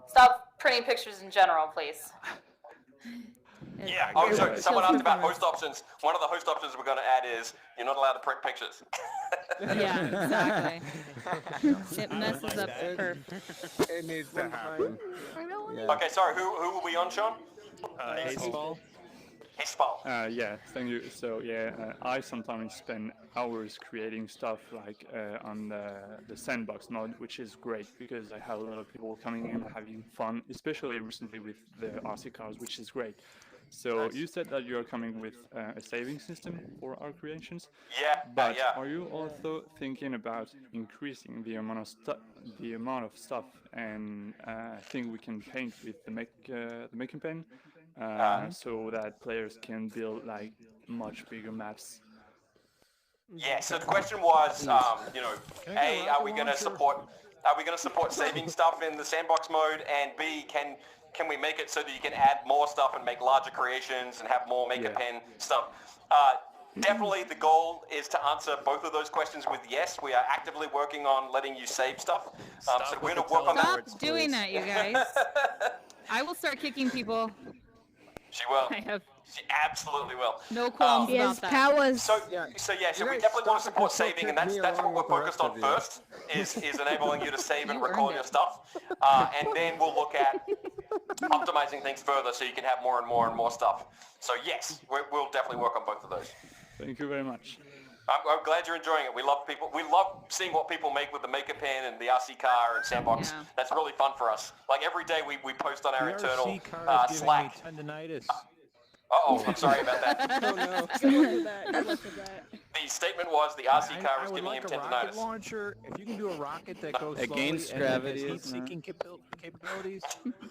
Stop printing pictures in general, please. Yeah. Oh, so someone asked about host options. One of the host options we're going to add is you're not allowed to print pictures. Yeah, exactly. It messes up the perf. It needs to happen. Okay, sorry. Who were we on, Sean? Haste Ball. Haste Ball. Yeah, thank you. So yeah, I sometimes spend hours creating stuff like on the sandbox mode, which is great because I have a lot of people coming in having fun, especially recently with the RC cars, which is great. So you said that you're coming with a saving system for our creations. Yeah. But are you also thinking about increasing the amount of stuff and thing we can paint with the making pen, so that players can build like much bigger maps? Yeah. So the question was, you know, A, are we going to support saving stuff in the sandbox mode, and B, can we make it so that you can add more stuff and make larger creations and have more Maker Pen stuff? Definitely the goal is to answer both of those questions with yes. We are actively working on letting you save stuff. So we're going to work on that. Stop doing that, you guys. I will start kicking people. She will. I have. She absolutely will. No qualms about that. So we definitely want to support saving, and that's what we're focused on first, is enabling you to save and record your stuff. And then we'll look at optimizing things further so you can have more and more and more stuff. So yes, we'll definitely work on both of those. Thank you very much. I'm glad you're enjoying it. We love seeing what people make with the Maker Pen and the RC car and Sandbox. Yeah. That's really fun for us. Like every day we post on our internal Slack. Uh-oh, I'm sorry about that. Oh no. The statement was the RC car is giving him tendinitis. Rocket launcher. If you can do a rocket that goes against slowly gravity, and has heat-seeking capabilities,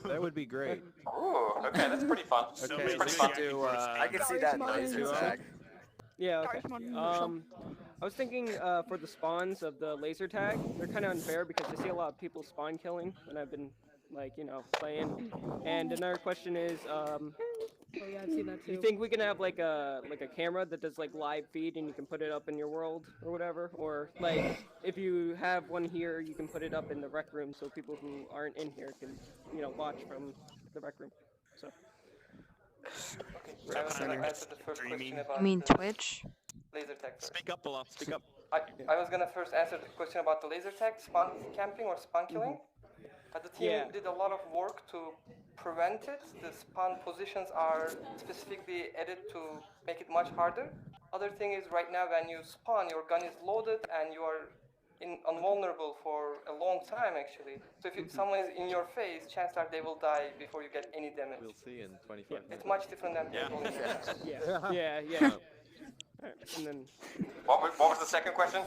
that would be great. Ooh, okay, that's pretty fun. Okay, it's pretty fun. I can see that in laser tag. Yeah, okay. I was thinking for the spawns of the laser tag, they're kind of unfair because I see a lot of people spawn killing when I've been, like, you know, playing. And another question is, Oh yeah, I've seen that too. you think we can have like a camera that does like live feed and you can put it up in your world or whatever? Or like if you have one here, you can put it up in the rec room so people who aren't in here can, you know, watch from the rec room. So. Okay, I was going to answer the first question about You mean Twitch? laser tag first. Speak up, Bilal. Speak up. I was going to first answer the question about the laser tag, spawn camping or spawn killing. The team did a lot of work to prevent it. The spawn positions are specifically edited to make it much harder. Other thing is right now when you spawn, your gun is loaded and you are invulnerable for a long time actually. So if someone is in your face, chances are they will die before you get any damage. We'll see in 25 minutes. It's much different than people. Yeah. And then, what was the second question?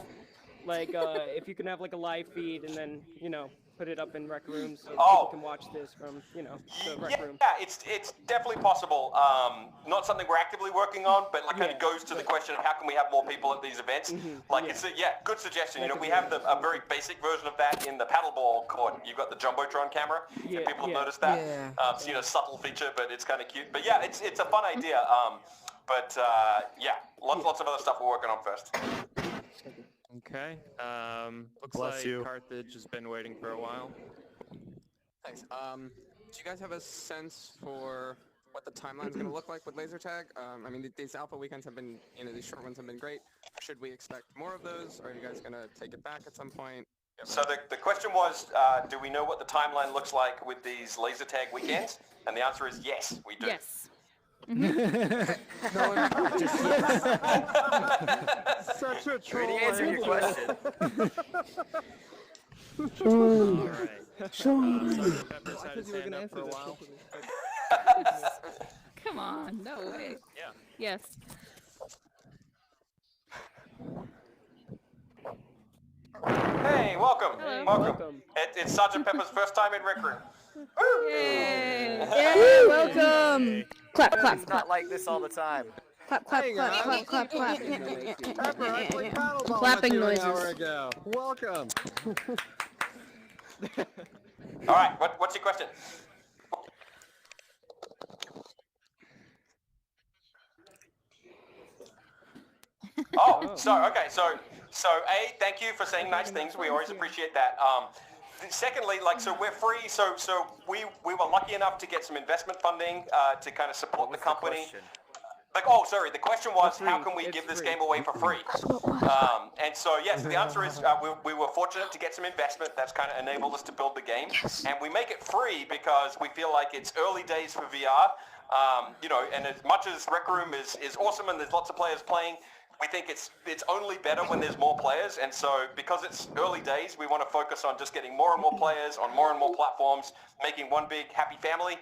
like, if you can have like a live feed and then, you know, put it up in rec rooms so people can watch this from, you know, the rec room. Yeah, it's definitely possible. Not something we're actively working on, but like kind of goes to the question of how can we have more people at these events. Like it's good suggestion. You know, we have a very basic version of that in the paddleball court. You've got the Jumbotron camera. If people have noticed that. It's, you know, subtle feature, but it's kind of cute. But yeah, it's a fun idea. Lots of other stuff we're working on first. Okay. Looks Bless like you. Carthage has been waiting for a while. Thanks. Do you guys have a sense for what the timeline's going to look like with laser tag? I mean, these alpha weekends have been, you know, these short ones have been great. Should we expect more of those? Or are you guys going to take it back at some point? So the question was, do we know what the timeline looks like with these laser tag weekends? And the answer is yes, we do. Yes. Such a troll. Already answered your question. All right. Sorry. Pepper's had his hand up for a while. Come on, no way. Yeah. Yes. Hey, welcome. Hello. Welcome. It's Sergeant Pepper's first time in RecRoom. Yay! Yay! Welcome. Clap, clap, It's not like this all the time. Clap, clap, Hang clap, on. clap, clap, clap. Pepper, I played paddleball Clapping with you noises. an hour ago. Welcome. All right, what's your question? So A, thank you for saying nice things. We always appreciate that. Secondly, so we're free. So we were lucky enough to get some investment funding to kind of support the company. The question was, how can we give this game away for free? And so, yes, the answer is we were fortunate to get some investment that's kind of enabled us to build the game. And we make it free because we feel like it's early days for VR. And as much as RecRoom is awesome and there's lots of players playing, we think it's only better when there's more players. And so because it's early days, we want to focus on just getting more and more players on more and more platforms, making one big happy family.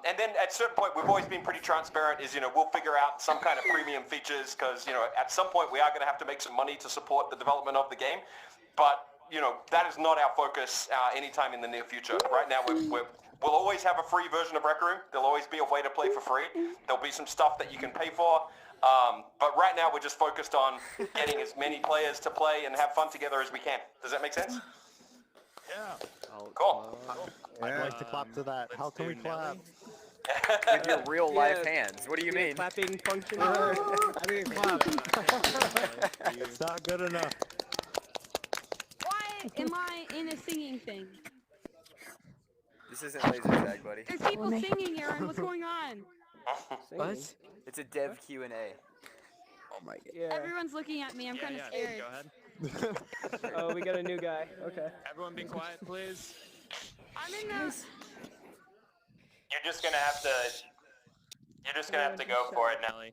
And then at a certain point, we've always been pretty transparent is, we'll figure out some kind of premium features because, at some point we are going to have to make some money to support the development of the game. But, that is not our focus anytime in the near future. Right now, we'll always have a free version of RecRoom. There'll always be a way to play for free. There'll be some stuff that you can pay for. But right now, we're just focused on getting as many players to play and have fun together as we can. Does that make sense? Yeah. Cool. I'd like to clap to that. How can we clap? With your real live hands. What do you mean? Clapping function. I mean, clap. It's not good enough. Why am I in a singing thing? This isn't laser tag, buddy. There's people singing, Aaron. What's going on? What? It's a dev Q&A. Oh my god. Yeah. Everyone's looking at me. I'm kind of scared. Go ahead. Oh, we got a new guy. Okay. Everyone be quiet, please. I'm in the... You're just gonna have to go for it, Nelly.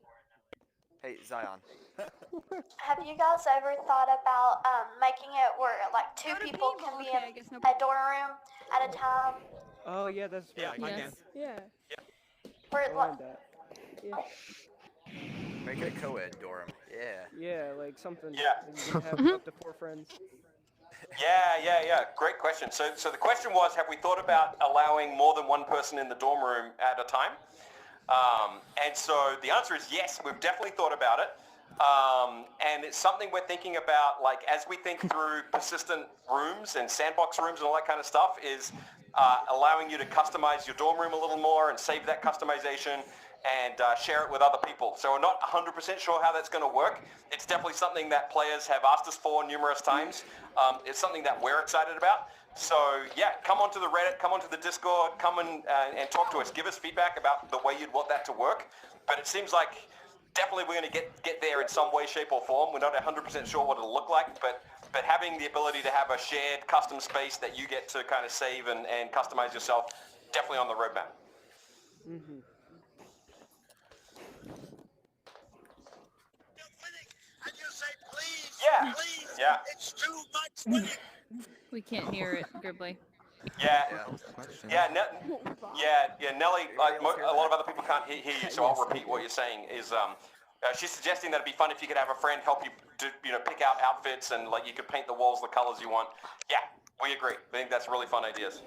Hey, Zion. Have you guys ever thought about making it where like two people can be in a dorm room at a time? Oh yeah, that's Yeah, I can. Yeah. Where I learned that. Yeah. Make it a co-ed dorm. Yeah. Yeah, like something. Yeah. You can have up to 4 friends. Yeah. Great question. So the question was, have we thought about allowing more than one person in the dorm room at a time? And so the answer is yes, we've definitely thought about it. And it's something we're thinking about, like, as we think through persistent rooms and sandbox rooms and all that kind of stuff, is allowing you to customize your dorm room a little more and save that customization and share it with other people. So we're not 100% sure how that's going to work. It's definitely something that players have asked us for numerous times. It's something that we're excited about. So yeah, come onto the Reddit, come onto the Discord, come and talk to us. Give us feedback about the way you'd want that to work. But it seems like definitely we're going to get there in some way, shape or form. We're not 100% sure what it'll look like, but having the ability to have a shared custom space that you get to kind of save and customize yourself, definitely on the roadmap. Mm-hmm. Yeah. Yeah. It's too much money. We can't hear it, Gribbly. Yeah. Nelly, like a lot of other people can't hear you, so I'll repeat what you're saying. Is she's suggesting that it'd be fun if you could have a friend help you to pick out outfits and like you could paint the walls the colors you want. Yeah, we agree. I think that's really fun ideas.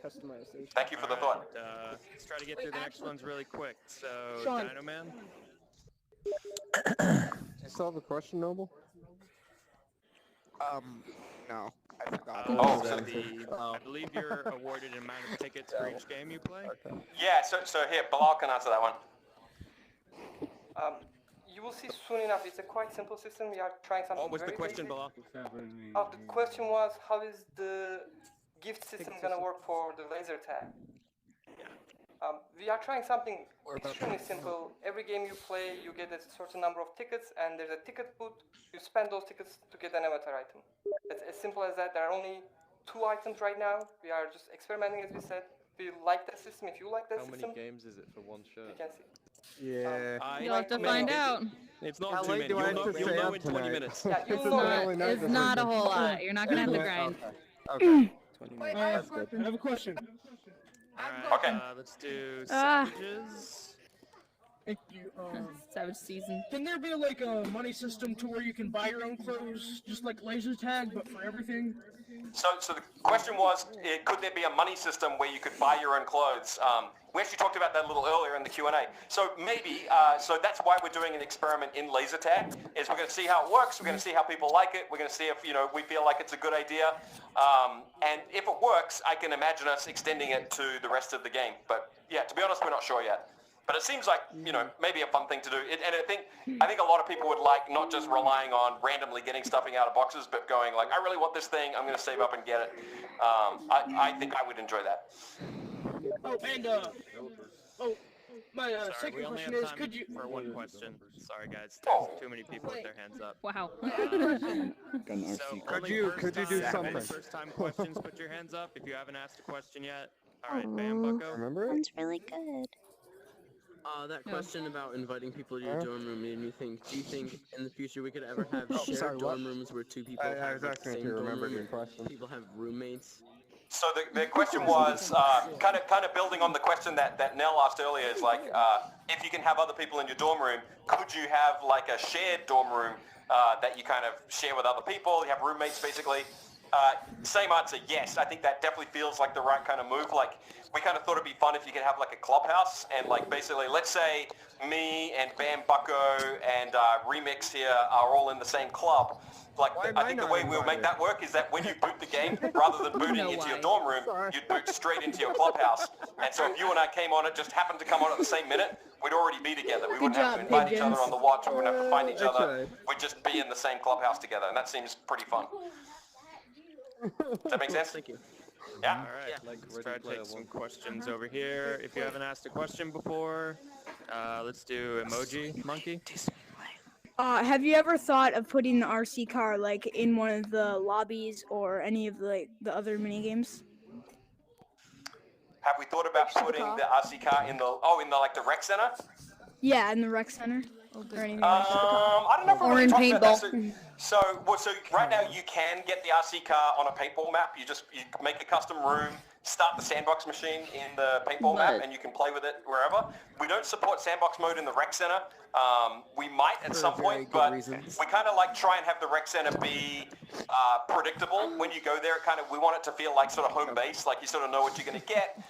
Customization. Thank you for the thought. Let's try to get through the next ones really quick. So, Sean. Dino Man. You still have a question, Noble? No. I forgot. I believe you're awarded an amount of tickets for each game you play. Yeah, so here, Bilal can answer that one. You will see soon enough. It's a quite simple system. We are trying something. What was the very question, basic. Bilal? The question was, how is the gift system gonna work for the laser tag? We are trying something extremely simple. Every game you play, you get a certain number of tickets, and there's a ticket booth. You spend those tickets to get an avatar item. It's as simple as that. There are only 2 items right now. We are just experimenting, as we said. We like that system. If you like that system, How many games is it for one shirt? you can see. Yeah. You'll have to find out. It's not How too late many. do I You'll have to know stay in up 20 tonight? minutes. Yeah, It's not a whole lot. You're not gonna have to grind. Okay. 20 Wait, minutes. I have a question. Alright, Okay. let's do savages. Thank you. Savage season. Can there be like a money system to where you can buy your own clothes, just like laser tag, but for everything? So the question was, could there be a money system where you could buy your own clothes? We actually talked about that a little earlier in the Q&A. So maybe, so that's why we're doing an experiment in laser tag, is we're going to see how it works, we're going to see how people like it, we're going to see if, we feel like it's a good idea. And if it works, I can imagine us extending it to the rest of the game. But yeah, to be honest, we're not sure yet. But it seems like, maybe a fun thing to do. And I think a lot of people would like not just relying on randomly getting stuffing out of boxes, but going like, I really want this thing, I'm going to save up and get it. I think I would enjoy that. Oh, and, my Sorry, second we only question have is, time could you... for one question. Sorry, guys. There's too many people with their hands up. Wow. Could you do something? First-time questions, put your hands up if you haven't asked a question yet. All right, Bam, Bucko. Remember it? Sounds really good. That question about inviting people to your dorm room made me think, do you think in the future we could ever have shared dorm rooms where two people I have was the asking if same you dorm remembered room? your question. People have roommates. So the question was kind of building on the question that Nell asked earlier, is like, if you can have other people in your dorm room, could you have like a shared dorm room that you kind of share with other people? You have roommates basically. Same answer, yes. I think that definitely feels like the right kind of move. Like, we kind of thought it'd be fun if you could have like a clubhouse and like basically, let's say me and Bam, Bucko and Remix here are all in the same club. Like, I think the way we'll make that work is that when you boot the game, rather than booting into your dorm room, you'd boot straight into your clubhouse. And so if you and I came on, it just happened to come on at the same minute, we'd already be together. We wouldn't have to invite each other on the watch. We wouldn't have to find each other. We'd just be in the same clubhouse together, and that seems pretty fun. Does that make sense? Thank you. Yeah? All right, let's try to take some questions over here. If you haven't asked a question before, let's do Emoji Monkey. Have you ever thought of putting the RC car like in one of the lobbies or any of the other mini games? Have we thought about putting the RC car in the rec center? Yeah, in the rec center or anything. I don't know if we're Or really in talking about that. paintball. So right now you can get the RC car on a paintball map. You make a custom room, start the sandbox machine in the paintball map, and you can play with it wherever. We don't support sandbox mode in the rec center. We might at some point, but we kind of like try and have the rec center be predictable. When you go there, we want it to feel like sort of home base, like you sort of know what you're going to get.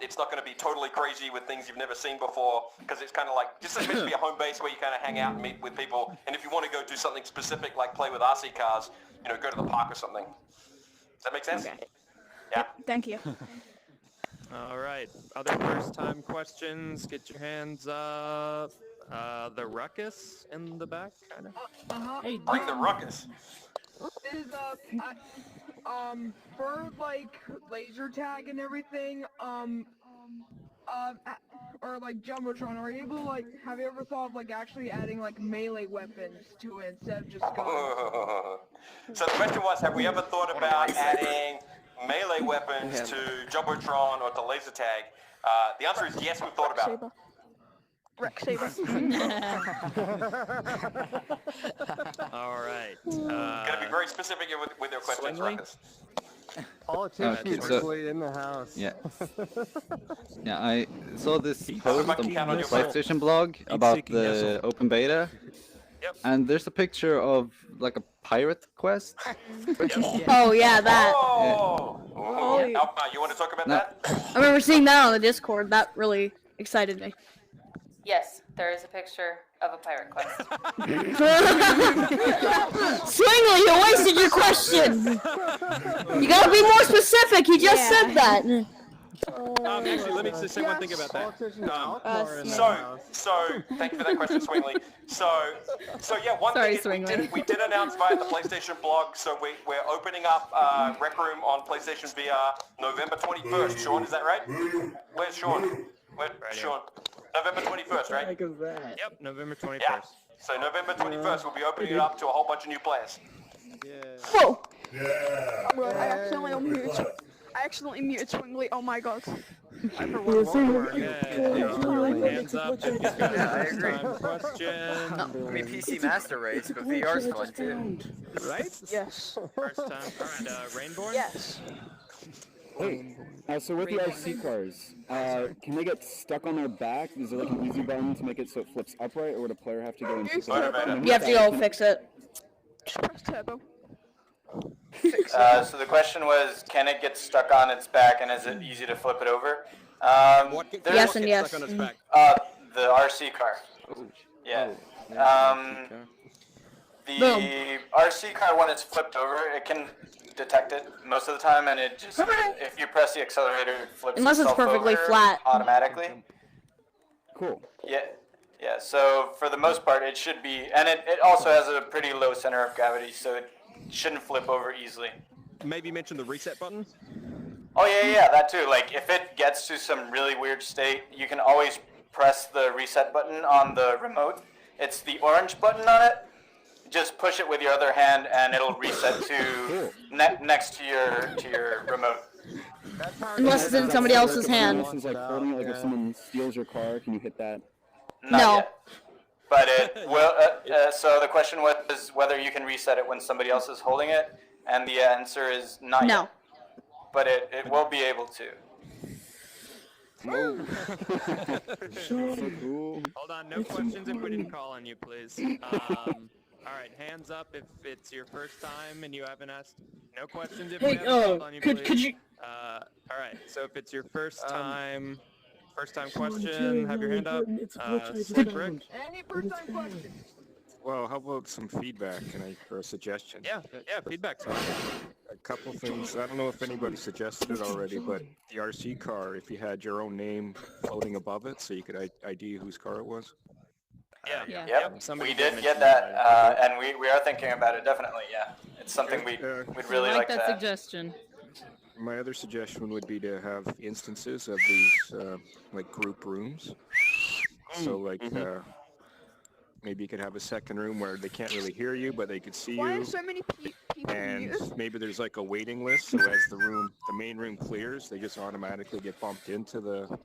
It's not going to be totally crazy with things you've never seen before, because it's kind of like just meant to be a home base where you kind of hang out and meet with people. And if you want to go do something specific, like play with RC cars, go to the park or something. Does that make sense? Okay. Yeah. Thank you. All right, other first-time questions, get your hands up. The ruckus in the back, kind of. Hey, bring the ruckus. Is for like laser tag and everything, or like Jumbotron, are you able to like, have you ever thought of like actually adding like melee weapons to it instead of just guns? So the question was, have we ever thought about adding melee weapons to Jumbotron or to laser tag? The answer is yes, we've thought about it. Rec Saber. All right. Gotta be very specific with your questions, Ruckus. Politician Swingley in the house. Yeah. Yeah, I saw this post on the PlayStation blog about the open beta. Yep. And there's a picture of like a pirate quest. Oh yeah, that. Oh, yeah. You want to talk about that? I remember seeing that on the Discord. That really excited me. Yes, there is a picture of a pirate quest. Swingley, you wasted your question. You gotta be more specific. He just said that. Actually, let me just say one thing about that. So thank you for that question, Swingley. So yeah, one thing is we did announce via the PlayStation blog. So we're opening up RecRoom on PlayStation VR November 21st. Sean, is that right? Where's Sean? Where's Sean? November 21st, right? Yep, November 21st. Yeah. So November 21st, we'll be opening it up to a whole bunch of new players. Whoa! I accidentally muted Swingley. Oh my god. I for one won't hands up if you've got Yeah, I a agree. first-time question. I mean, PC Master Race, but VR's fun too. Right? Yes. First time. All right, Rainborn? Yes. Hey, so with the RC cars, can they get stuck on their back? Is there like an easy button to make it so it flips upright, or would a player have to go and fix it? You have to go fix it. Press turbo. So the question was, can it get stuck on its back, and is it easy to flip it over? Yes and yes. The RC car. Yeah. The RC car, when it's flipped over, it can detect it most of the time, and it just, if you press the accelerator, it flips Unless it's itself perfectly over flat. automatically. Cool. Yeah, so for the most part, it should be, and it also has a pretty low center of gravity, so it shouldn't flip over easily. Maybe mention the reset button? Oh, yeah, that too. Like, if it gets to some really weird state, you can always press the reset button on the remote. It's the orange button on it. Just push it with your other hand, and it'll reset to next to your remote. Unless it's in somebody else's hand. This is like holding it, like if someone steals your car, can you hit that? Not yet. But it will. So the question was whether you can reset it when somebody else is holding it, and the answer is not yet. But it will be able to. So cool. Hold on, no questions if we didn't call on you, please. All right, hands up if it's your first time and you haven't asked. No questions if we haven't called on you, please. Could you? All right, so if it's your first time question, have your hand up. Slick Rick. Any first time questions? Well, how about some feedback or a suggestion? Yeah, feedback's fine. A couple things. I don't know if anybody suggested it already, but the RC car, if you had your own name floating above it, so you could ID whose car it was. Yeah. Yep. We did get that, and we are thinking about it definitely. Yeah, it's something we'd really like that to. suggestion. My other suggestion would be to have instances of these like group rooms. So like maybe you could have a second room where they can't really hear you, but they could see Why you. are so many people And here? maybe there's like a waiting list, so as the main room clears, they just automatically get bumped into the.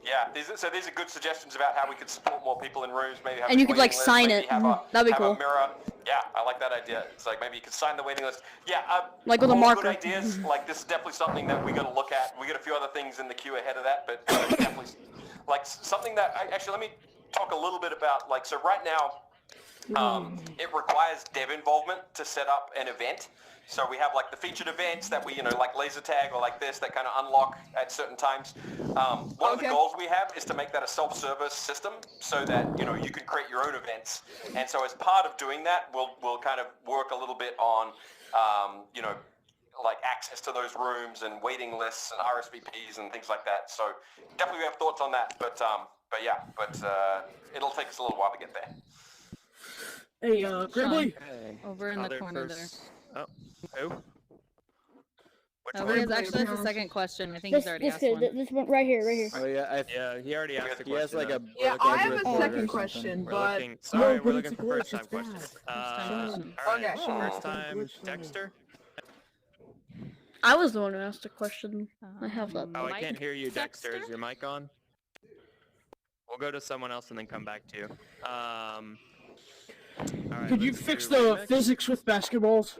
Yeah, these are good suggestions about how we could support more people in rooms. Maybe have And a you could waiting like list, sign maybe it. have That'd be have cool. A mirror. Yeah, I like that idea. It's like maybe you could sign the waiting list. Yeah, Like with a all marker. Good ideas. Like this is definitely something that we got to look at. We got a few other things in the queue ahead of that, but it's definitely like something that actually let me talk a little bit about. Like so, right now, it requires dev involvement to set up an event. So we have like the featured events that we, like laser tag or like this that kind of unlock at certain times. One of the goals we have is to make that a self-service system so that, you can create your own events. And so as part of doing that, we'll kind of work a little bit on, like access to those rooms and waiting lists and RSVPs and things like that. So definitely we have thoughts on that, but it'll take us a little while to get there. Hey, Gribbly. Over in the corner there. Oh, who? He actually has a second question. I think he's already asked one. This one right here. Oh yeah, yeah, he already asked the question. He has like a. Yeah, I have a second question, but we're looking for first time questions. All right, Okay. first time Dexter. I was the one who asked a question. I have that. Oh, I can't hear you, Dexter. Is your mic on? We'll go to someone else and then come back to you. All right, Could you fix the physics with basketballs?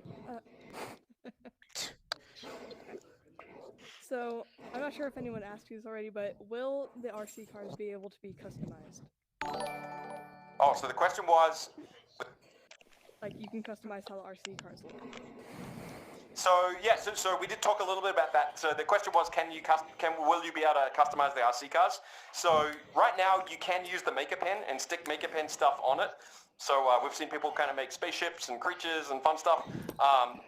So, I'm not sure if anyone asked you this already, but will the RC cars be able to be customized? Oh, so the question was. Like, you can customize how the RC cars look. So yeah, so we did talk a little bit about that. So the question was, will you be able to customize the RC cars? So right now you can use the Maker Pen and stick Maker Pen stuff on it. So we've seen people kind of make spaceships and creatures and fun stuff.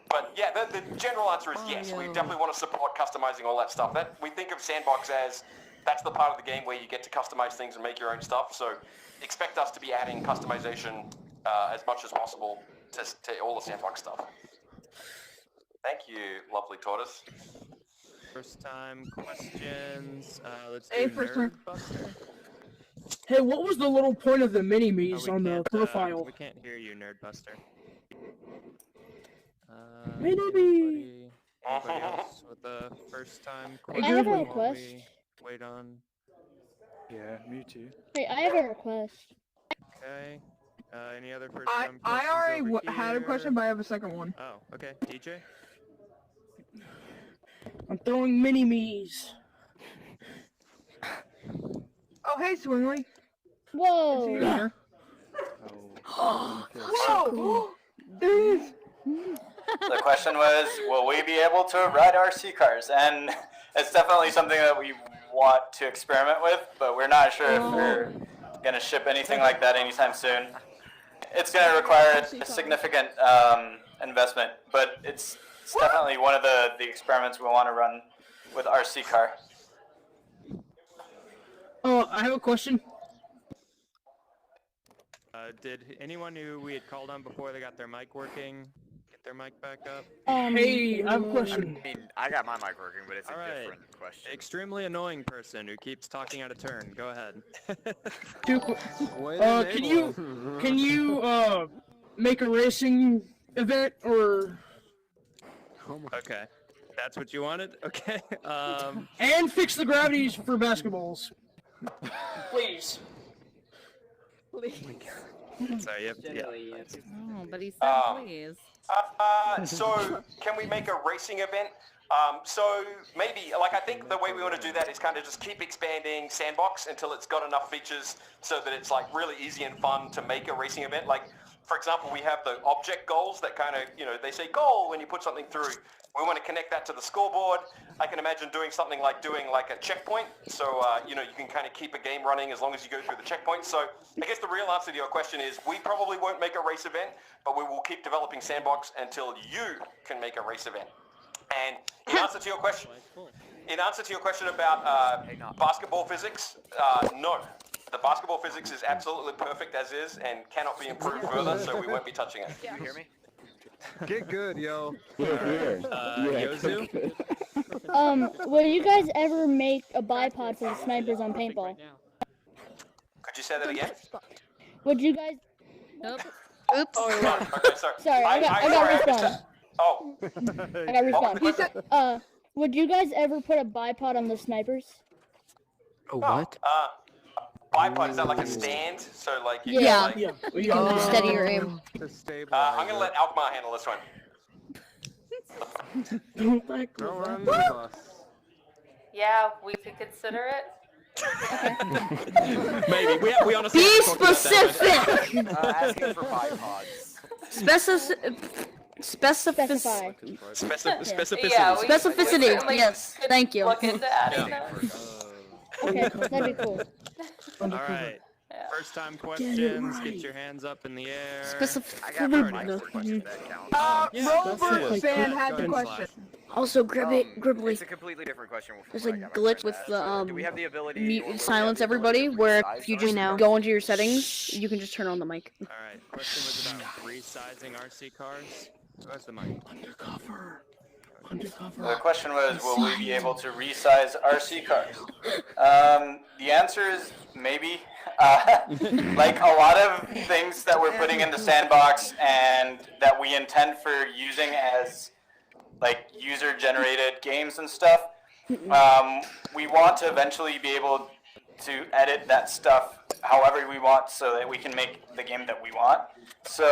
But yeah, the general answer is yes. We definitely want to support customizing all that stuff. That we think of Sandbox as that's the part of the game where you get to customize things and make your own stuff. So expect us to be adding customization as much as possible to all the Sandbox stuff. Thank you, lovely tortoise. First time questions. Let's do Nerdbuster. Hey, what was the little point of the mini-me's on the profile? We can't hear you, Nerdbuster. Mini-me! Anybody else with the first time I question? have a while request. we Wait on. Yeah, me too. Hey, I have a request. Okay. Any other first time questions? I already over had a here? question, but I have a second one. Oh, okay. DJ? I'm throwing mini-me's. Oh, hey, Swingley. Whoa. Here. Oh. Whoa! There he is. The question was, will we be able to ride RC cars? And it's definitely something that we want to experiment with, but we're not sure if we're going to ship anything like that anytime soon. It's going to require a significant investment, but it's definitely one of the experiments we want to run with RC car. Oh, I have a question. Did anyone who we had called on before they got their mic working get their mic back up? Hey, I have a question. I mean, I got my mic working, but it's a different question. Extremely annoying person who keeps talking out of turn. Go ahead. Can you make a racing event or? Okay, that's what you wanted. Okay. And fix the gravities for basketballs. Please. So yep. Oh, but he said please. So can we make a racing event? So maybe, like, I think the way we want to do that is kind of just keep expanding Sandbox until it's got enough features so that it's like really easy and fun to make a racing event. Like, for example, we have the object goals that kind of, they say goal when you put something through. We want to connect that to the scoreboard. I can imagine doing something like a checkpoint. So, you can kind of keep a game running as long as you go through the checkpoint. So I guess the real answer to your question is we probably won't make a race event, but we will keep developing Sandbox until you can make a race event. And in answer to your question about basketball physics, no. The basketball physics is absolutely perfect as is and cannot be improved further, so we won't be touching it. Can you hear me? Get good, yo. Yozu? Will you guys ever make a bipod for the snipers on paintball? Could you say that again? Would you guys? Nope. Oops. Oh, okay, sorry. Sorry, I got respawn. Oh. I got respawn. Would you guys ever put a bipod on the snipers? Oh, what? Bipod, is that like a stand? So like you Yeah. can like... You can steady your aim. I'm gonna let Alkmaar handle this one. Yeah, we could consider it. Maybe. We honestly Be specific! Asking for bipods. Specify. Specificity. Specificity, yes. Thank you. Look into adding those. Okay, that'd be cool. All right. First time questions. Get your hands up in the air. I got my mic question. That counts. Rover fan had the question. Also, Gribbly. It's a completely different question. There's a glitch with the Do we have the ability mute silence everybody, where if you just go into your settings, you can just turn on the mic. All right. Question was about resizing RC cars. Who has the mic? Undercover. The question was, will we be able to resize RC cars? The answer is maybe. Like a lot of things that we're putting in the sandbox and that we intend for using as like user-generated games and stuff, we want to eventually be able to edit that stuff however we want so that we can make the game that we want. So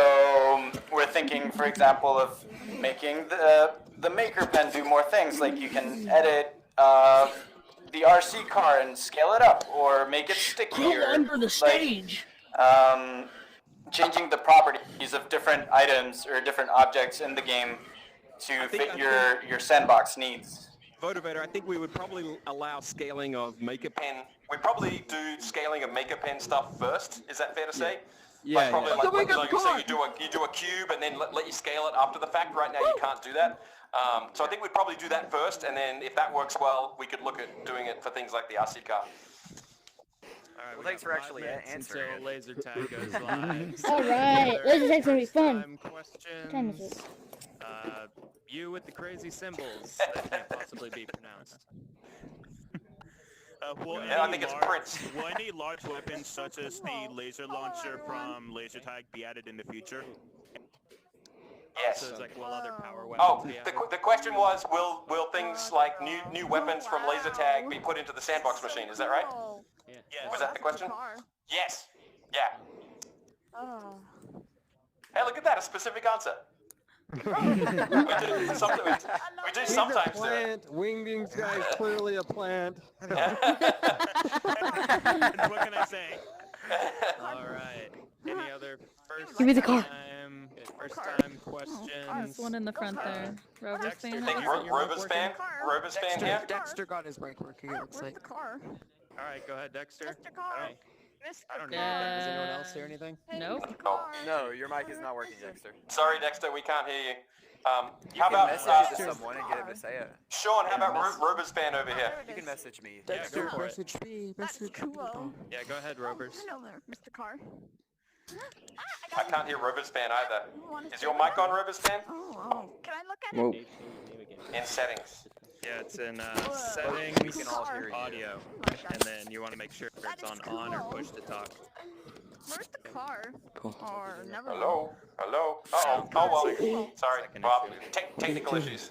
we're thinking, for example, of making the maker pen do more things, like you can edit the RC car and scale it up or make it stickier. Under the stage. Changing the properties of different items or different objects in the game to fit your sandbox needs. Votivator, I think we would probably allow scaling of Maker Pen. We'd probably do scaling of Maker Pen stuff first. Is that fair to say? Yeah. Like probably Yeah. like say you do a cube and then let you scale it after the fact. Right now you can't do that. So I think we'd probably do that first, and then if that works well, we could look at doing it for things like the RC car. Well, thanks for actually answering until laser tag goes live. Alright, laser tag's gonna be fun. Questions. What time is it? You with the crazy symbols that can't possibly be pronounced. I think it's Prince. Will any large weapons such as the laser launcher from laser tag be added in the future? Yes. So it's like, will other power weapons Oh, be added? the question was, will things like new weapons from laser tag be put into the sandbox machine? Is that right? Yeah. Was that the question? Yes. Yeah. Oh. Hey, look at that, a specific answer. we do sometimes He's do a it. plant. Wingdings guy is clearly a plant. What can I say? All right. Any other first Give me the car. time questions? There's one in the front there. Rover span. Thank you, Robospan. Robospan here. Dexter got his mic working, it looks like. All right, go ahead, Dexter. I don't know. Does anyone else hear anything? Nope. Oh. No, your mic is not working, Dexter. Sorry, Dexter, we can't hear you. You How can about message to someone and get him to say it. Sean? How about Robospan over here? You can message me. Dexter, go for it. message me. Message me. Yeah, go ahead, Rovers. Hello there, Mr. Carr. I can't hear Robospan either. Is your mic on, Robospan? Oh, can I look at Whoa. it? In settings. Yeah, it's in settings, We can all hear you. audio, and then you want to make sure it's on or push to talk. Where's the car? Or never mind. Hello? Hello? Uh-oh. Oh, well. Sorry. Well, technical issues.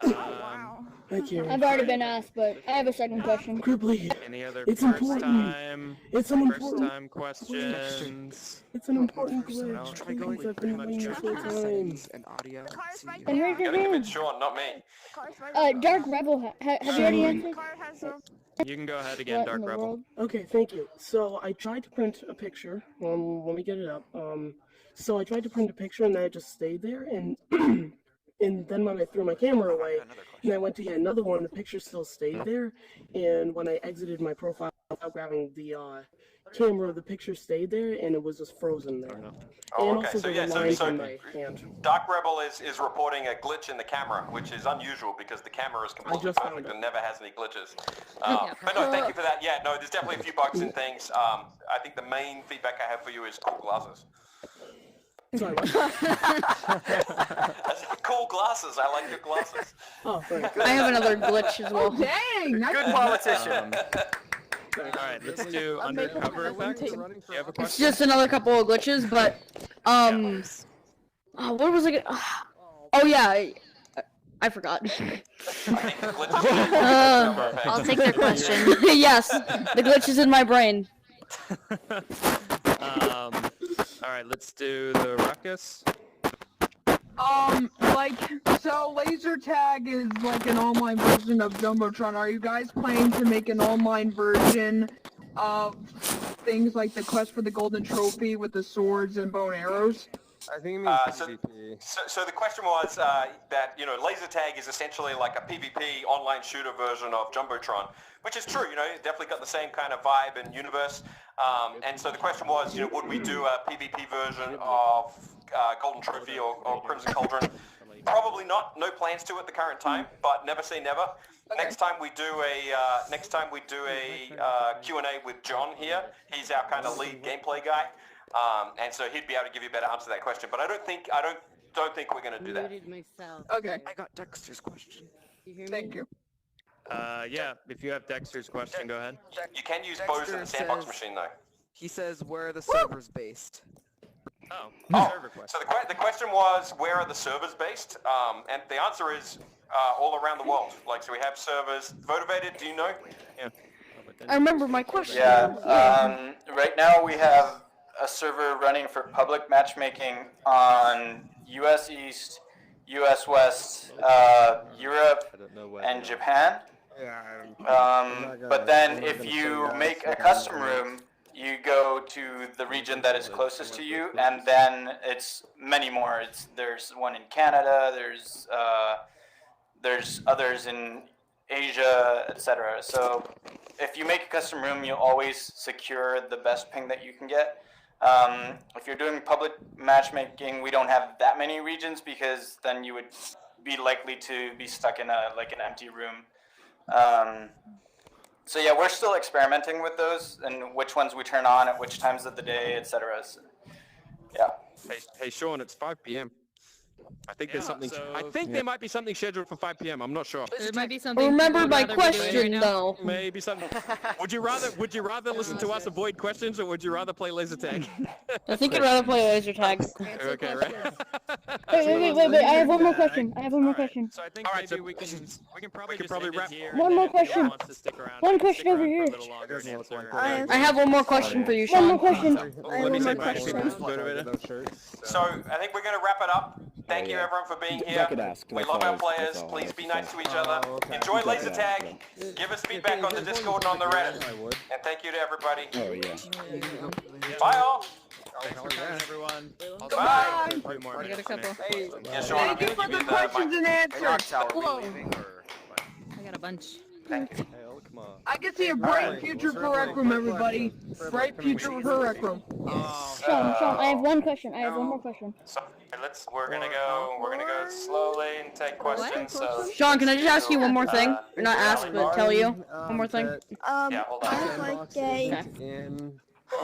Wow. I've already been asked, but I have a second question. Quibbly. Any other It's first important. time? It's an First important time questions. It's an important Personnel. glitch. Try going I've been waiting this whole time. settings and audio. and see. And here's You your gotta name. convince Sean, not me. Dark Rebel, have you already answered? You can go ahead again, What in Dark the Rebel. world? Okay, thank you. So I tried to print a picture. Let me get it up. So I tried to print a picture and then it just stayed there, and and then when I threw my camera away and I went to get another one, the picture still stayed there. And when I exited my profile without grabbing the camera, the picture stayed there and it was just frozen there. Oh, And okay. also So the yeah, lines so on my hand. Dark Rebel is reporting a glitch in the camera, which is unusual because the camera is completely just found perfect it. and never has any glitches. But no, thank you for that. Yeah, no, there's definitely a few bugs and things. I think the main feedback I have for you is cool glasses. Sorry, what? Cool glasses. I like your glasses. Oh, thanks. I have another glitch as well. Dang! That's Good politician. All right, let's do undercover effect. You have a It's question? just another couple of glitches, but what was it? Oh yeah, I forgot. I'll take their question. Yes, the glitch is in my brain. All right, let's do the ruckus. So laser tag is like an online version of Jumbotron. Are you guys planning to make an online version of things like the quest for the golden trophy with the swords and bow and arrows? I think it means PvP. So the question was that, you know, laser tag is essentially like a PvP online shooter version of Jumbotron, which is true, you know, it definitely got the same kind of vibe and universe. And so the question was, you know, would we do a PvP version of Golden Trophy or Crimson Cauldron? Probably not. No plans to at the current time, but never say never. Okay. Next time we do a Q&A with John here. He's our kind of lead gameplay guy. And so he'd be able to give you a better answer to that question. But I don't think we're going to do that. Okay. I got Dexter's question. Thank you. Yeah, if you have Dexter's question, go ahead. You can use bows in the sandbox machine though. He says, where are the servers based? Oh, server question. So the question was, where are the servers based? And the answer is all around the world. Like, so we have servers motivated. Do you know? Yeah. I remember my question. Yeah. Right now we have a server running for public matchmaking on US East, US West, Europe, and Japan. But then if you make a custom room, you go to the region that is closest to you, and then it's many more. There's one in Canada, there's others in Asia, etc. So if you make a custom room, you'll always secure the best ping that you can get. If you're doing public matchmaking, we don't have that many regions because then you would be likely to be stuck in an empty room. So yeah, we're still experimenting with those and which ones we turn on at which times of the day, etc. So, yeah. Hey, Sean, it's 5 p.m. I think there's something. I think there might be something scheduled for 5 p.m. I'm not sure. There might be something. Remember you'd my rather be doing right question now. though. Maybe something. Would you rather listen to us avoid questions, or would you rather play laser tag? I think I'd rather play laser tag. Okay, right. Wait. I have one more question. So I think maybe we can probably wrap. One more question. One question over here. I I have one more question for you, One Sean. more question. I have Let me one say more question. So I think we're going to wrap it up. Thank you yeah. everyone for being I here. could ask, We that's love all our I was- players. that's all I Please was be just nice to saying. each other. okay. Enjoy Exactly, laser tag. yeah. Give us feedback on the Discord and on the Reddit. And thank you to everybody. Oh, yeah. Bye all. Thanks for coming, everyone. Bye. A few more I got a minutes. couple. Hey, Yeah, Sean, I'm Thank you gonna for give the you the questions mic. and answers. Are we Whoa. leaving or? I got a bunch. Thank you. come on. I can see a bright future for Rec Room, everybody. Bright future for Rec Room. Sean, I have one question. I have one more question. So we're gonna go slowly and take questions. So Sean, can I just ask you one more thing? Or not ask, but tell you one more thing. Yeah, hold on. I have like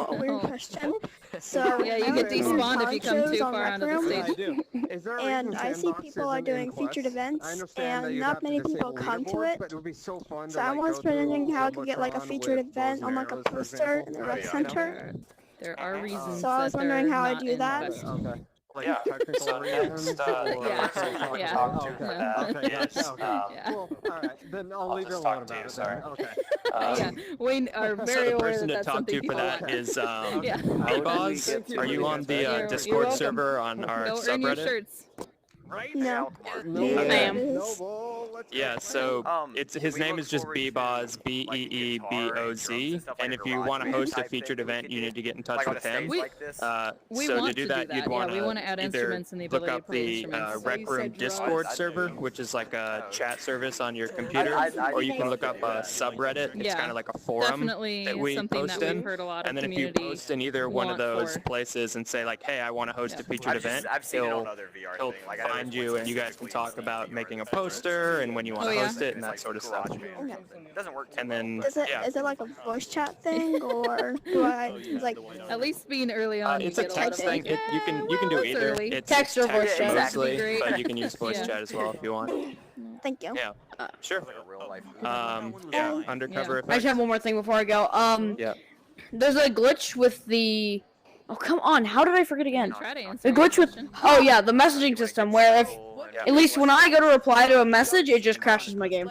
a weird question. So Yeah, you get despawned if you come too far onto the stage. Is there a And reason I see Sandbox people are isn't doing in featured Quest? events, I understand that and you'd not have to many people disable come to leaderboards, it. but it would be so fun So to, I like, was go through wondering how to get like a Jumbotron featured with event bows on and like a arrows, for poster example. in the rec center. There are reasons. So I was that wondering they're how I not do in that. Quest. Okay. Like technical reasons. Yeah. Person you want to Yeah. talk to Okay. for that. Okay, Yes. gotcha, okay. Cool. All right. Then I'll leave you just alone talk to about you, it. sorry. Then. Okay. Yeah, we are So very the aware person that to that's talk something to for people that want. is Yeah. Boz. Are you on the You're Discord welcome. server on our Go earn your subreddit? shirts. No. Okay. Ma'am. Yeah, so it's his name is just Beboz, Beeboz, and if you want to host a featured event, you need to get in touch with him. We So want to do that, you'd yeah, want we want to add either instruments and the look ability to up play the instruments. RecRoom Discord server, which is like a chat service on your computer, or you can look up a subreddit. It's Yeah, kind of like a forum definitely that we something post that we've in. heard a lot of And then if you community post in either one of want those for. places and say like, hey, I want to host a featured event, I've seen it he'll on other VR he'll things. Like, I know find it's you and you guys can talk about making a poster and when you want to host it and that sort of stuff. It doesn't work. And then yeah. Is it like a voice chat thing, or do I like? At least being early on, It's you a get a lot text of like, thing. You can do it's either. early. It's Text or voice chat. mostly, Great. but you can use voice Yeah. chat as well if you want. Thank you. Yeah, sure. Yeah, undercover I just effects. have one more thing before I go. Yeah. There's a glitch with the. Oh come on! How did I forget again? Try to answer The your glitch with. question. Oh yeah, the messaging system where if, at least when I go to reply to a message, it just crashes my game.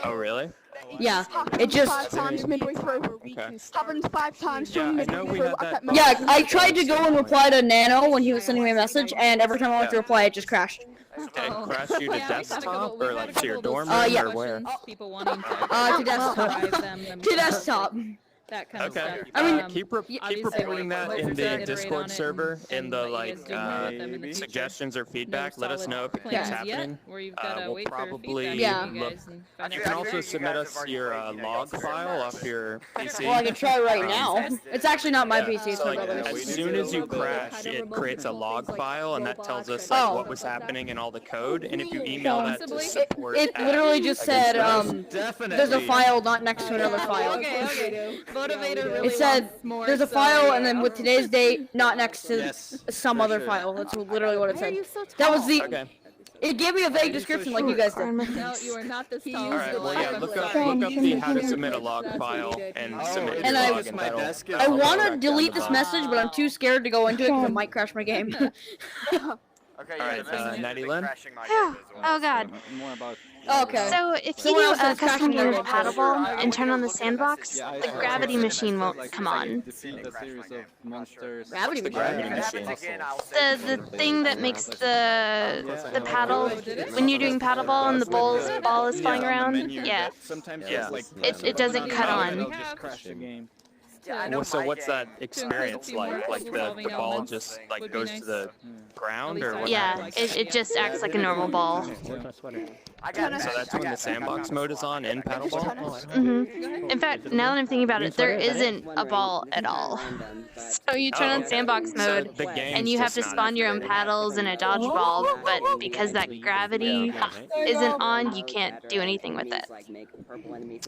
Oh really? Yeah, it just. 5 times midway through. Okay. Happens 5 times Yeah, I midway know we through. had I that kept Yeah, I tried to go and reply to Nano when he was sending me a message, and every time I went to reply, it just crashed. Did it crash you to Yeah, we had a desktop couple- or we had like a to your couple of dorm those room yeah. or where? questions, people wanting to To desktop. drive them To themselves, desktop. that kind of Okay. stuff. I mean, keep obviously reporting we that hope in to the iterate on Discord it server and in the let you like guys do more with them in the future. suggestions or feedback. Let us solid know if it keeps plans happening. yet, where you've gotta We'll wait for probably feedback Yeah. from you look. guys and find You out can what also you're submit us your log file off your PC. Well, I can try right now. It's actually not my PC, it's So my like, brother's. as soon as you crash, it creates a log file, and that tells us Oh. like what was happening and all the code. And if you email that to support, It literally just said, there's a file not next to another file. Okay. Motivator really It said, wants more, there's a so file, yeah. and then with today's date, not next to Yes, some for other sure. file. That's literally what it Why are said. you so That was tall? the. Okay. It gave me a vague description like you guys did. No, you are not this tall. All right. so Well, I yeah. am Look up sorry. the how to submit a log file and submit And your I- log, and that'll. I want to track delete down this the message, but I'm too scared to go into it because it might crash my game. Okay, All right, Natti-Lin? Oh god. More about. Okay. So if you Someone do else a is custom crashing game their of game. Paddleball and turn on the sandbox, Yeah, I the saw gravity that. machine won't Like, come on. Defeat a series of monsters. Gravity The machine. gravity machine. The thing that makes the paddle when you're doing paddleball and the ball is flying around. Yeah. Sometimes Yeah. like It doesn't cut on. It'll just crash the game. Well, so what's that experience like? Like the ball just like would be goes nice. to the ground or what? Yeah, happens? it just acts like a normal ball. So that's when the sandbox mode is on in paddleball. In fact, now that I'm thinking about it, there isn't a ball at all. So you turn on sandbox mode, the game's and you have just to not spawn your own paddles and a dodgeball, but because that gravity isn't on, you can't do anything with it.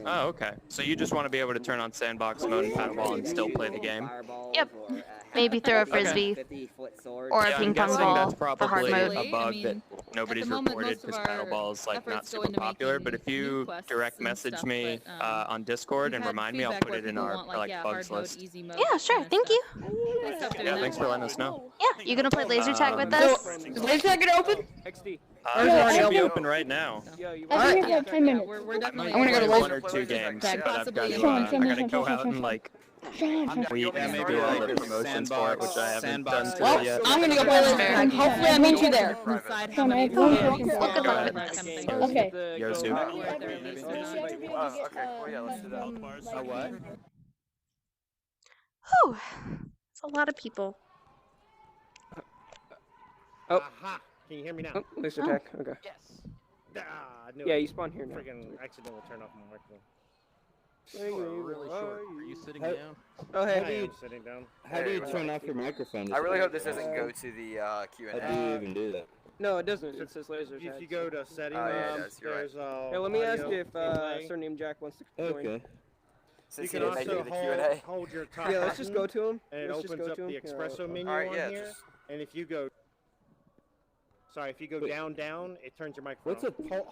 Oh, okay. So you just want to be able to turn on sandbox mode and paddleball and still play the game? Yep. Maybe throw a frisbee or a Yeah, I'm ping pong guessing ball that's for hard probably mode. a bug that at nobody's the moment, reported most of because our paddleball is like not efforts go super into popular. making But if new you quests direct and message stuff, me but, on Discord we've and had remind me, I'll feedback put where it in people our want, like hard bugs mode, list. easy mode, Yeah, that sure. kind of Thank you. stuff. Nice stuff doing Yeah, that. thanks for letting us know. Yeah, you gonna play laser tag with So, us? is laser tag gonna open? It already should be open? open right now. Alright. like 10 minutes. We're definitely. I'm gonna go to One laser or two games, tag. but I've got Possibly to, in I gotta go out and like We maybe like promotions for it, which I haven't done to Well, it yet. I'm gonna go play laser tag. Hopefully I meet you there. Decide how many people Look at that. Okay. Yosu. Okay, well, yeah, let's do that. What? Whew. It's a lot of people. Oh. Aha. Can you hear me now? Oh, laser tag. Okay. Yes. Ah, no. Yeah, you spawn here now. Freaking accidental turn off my microphone. Really short. Are you sitting down? Oh, I hey. am sitting down. How do you turn off your microphone? I really hope this doesn't go to the Q&A. How do you even do that? No, it doesn't. It says laser tag. If you go to settings, yeah, it does, you're right. there's Hey, let me ask audio, you if gameplay. Surname Jack wants to join. Okay. Since You he can didn't make it also to the Q&A. hold your top Yeah, let's just button, go to him. and it Let's just opens go up to the him. espresso menu Alright, on yeah, here. just... And if you go... Sorry, if you go down, it turns your microphone What's off. I don't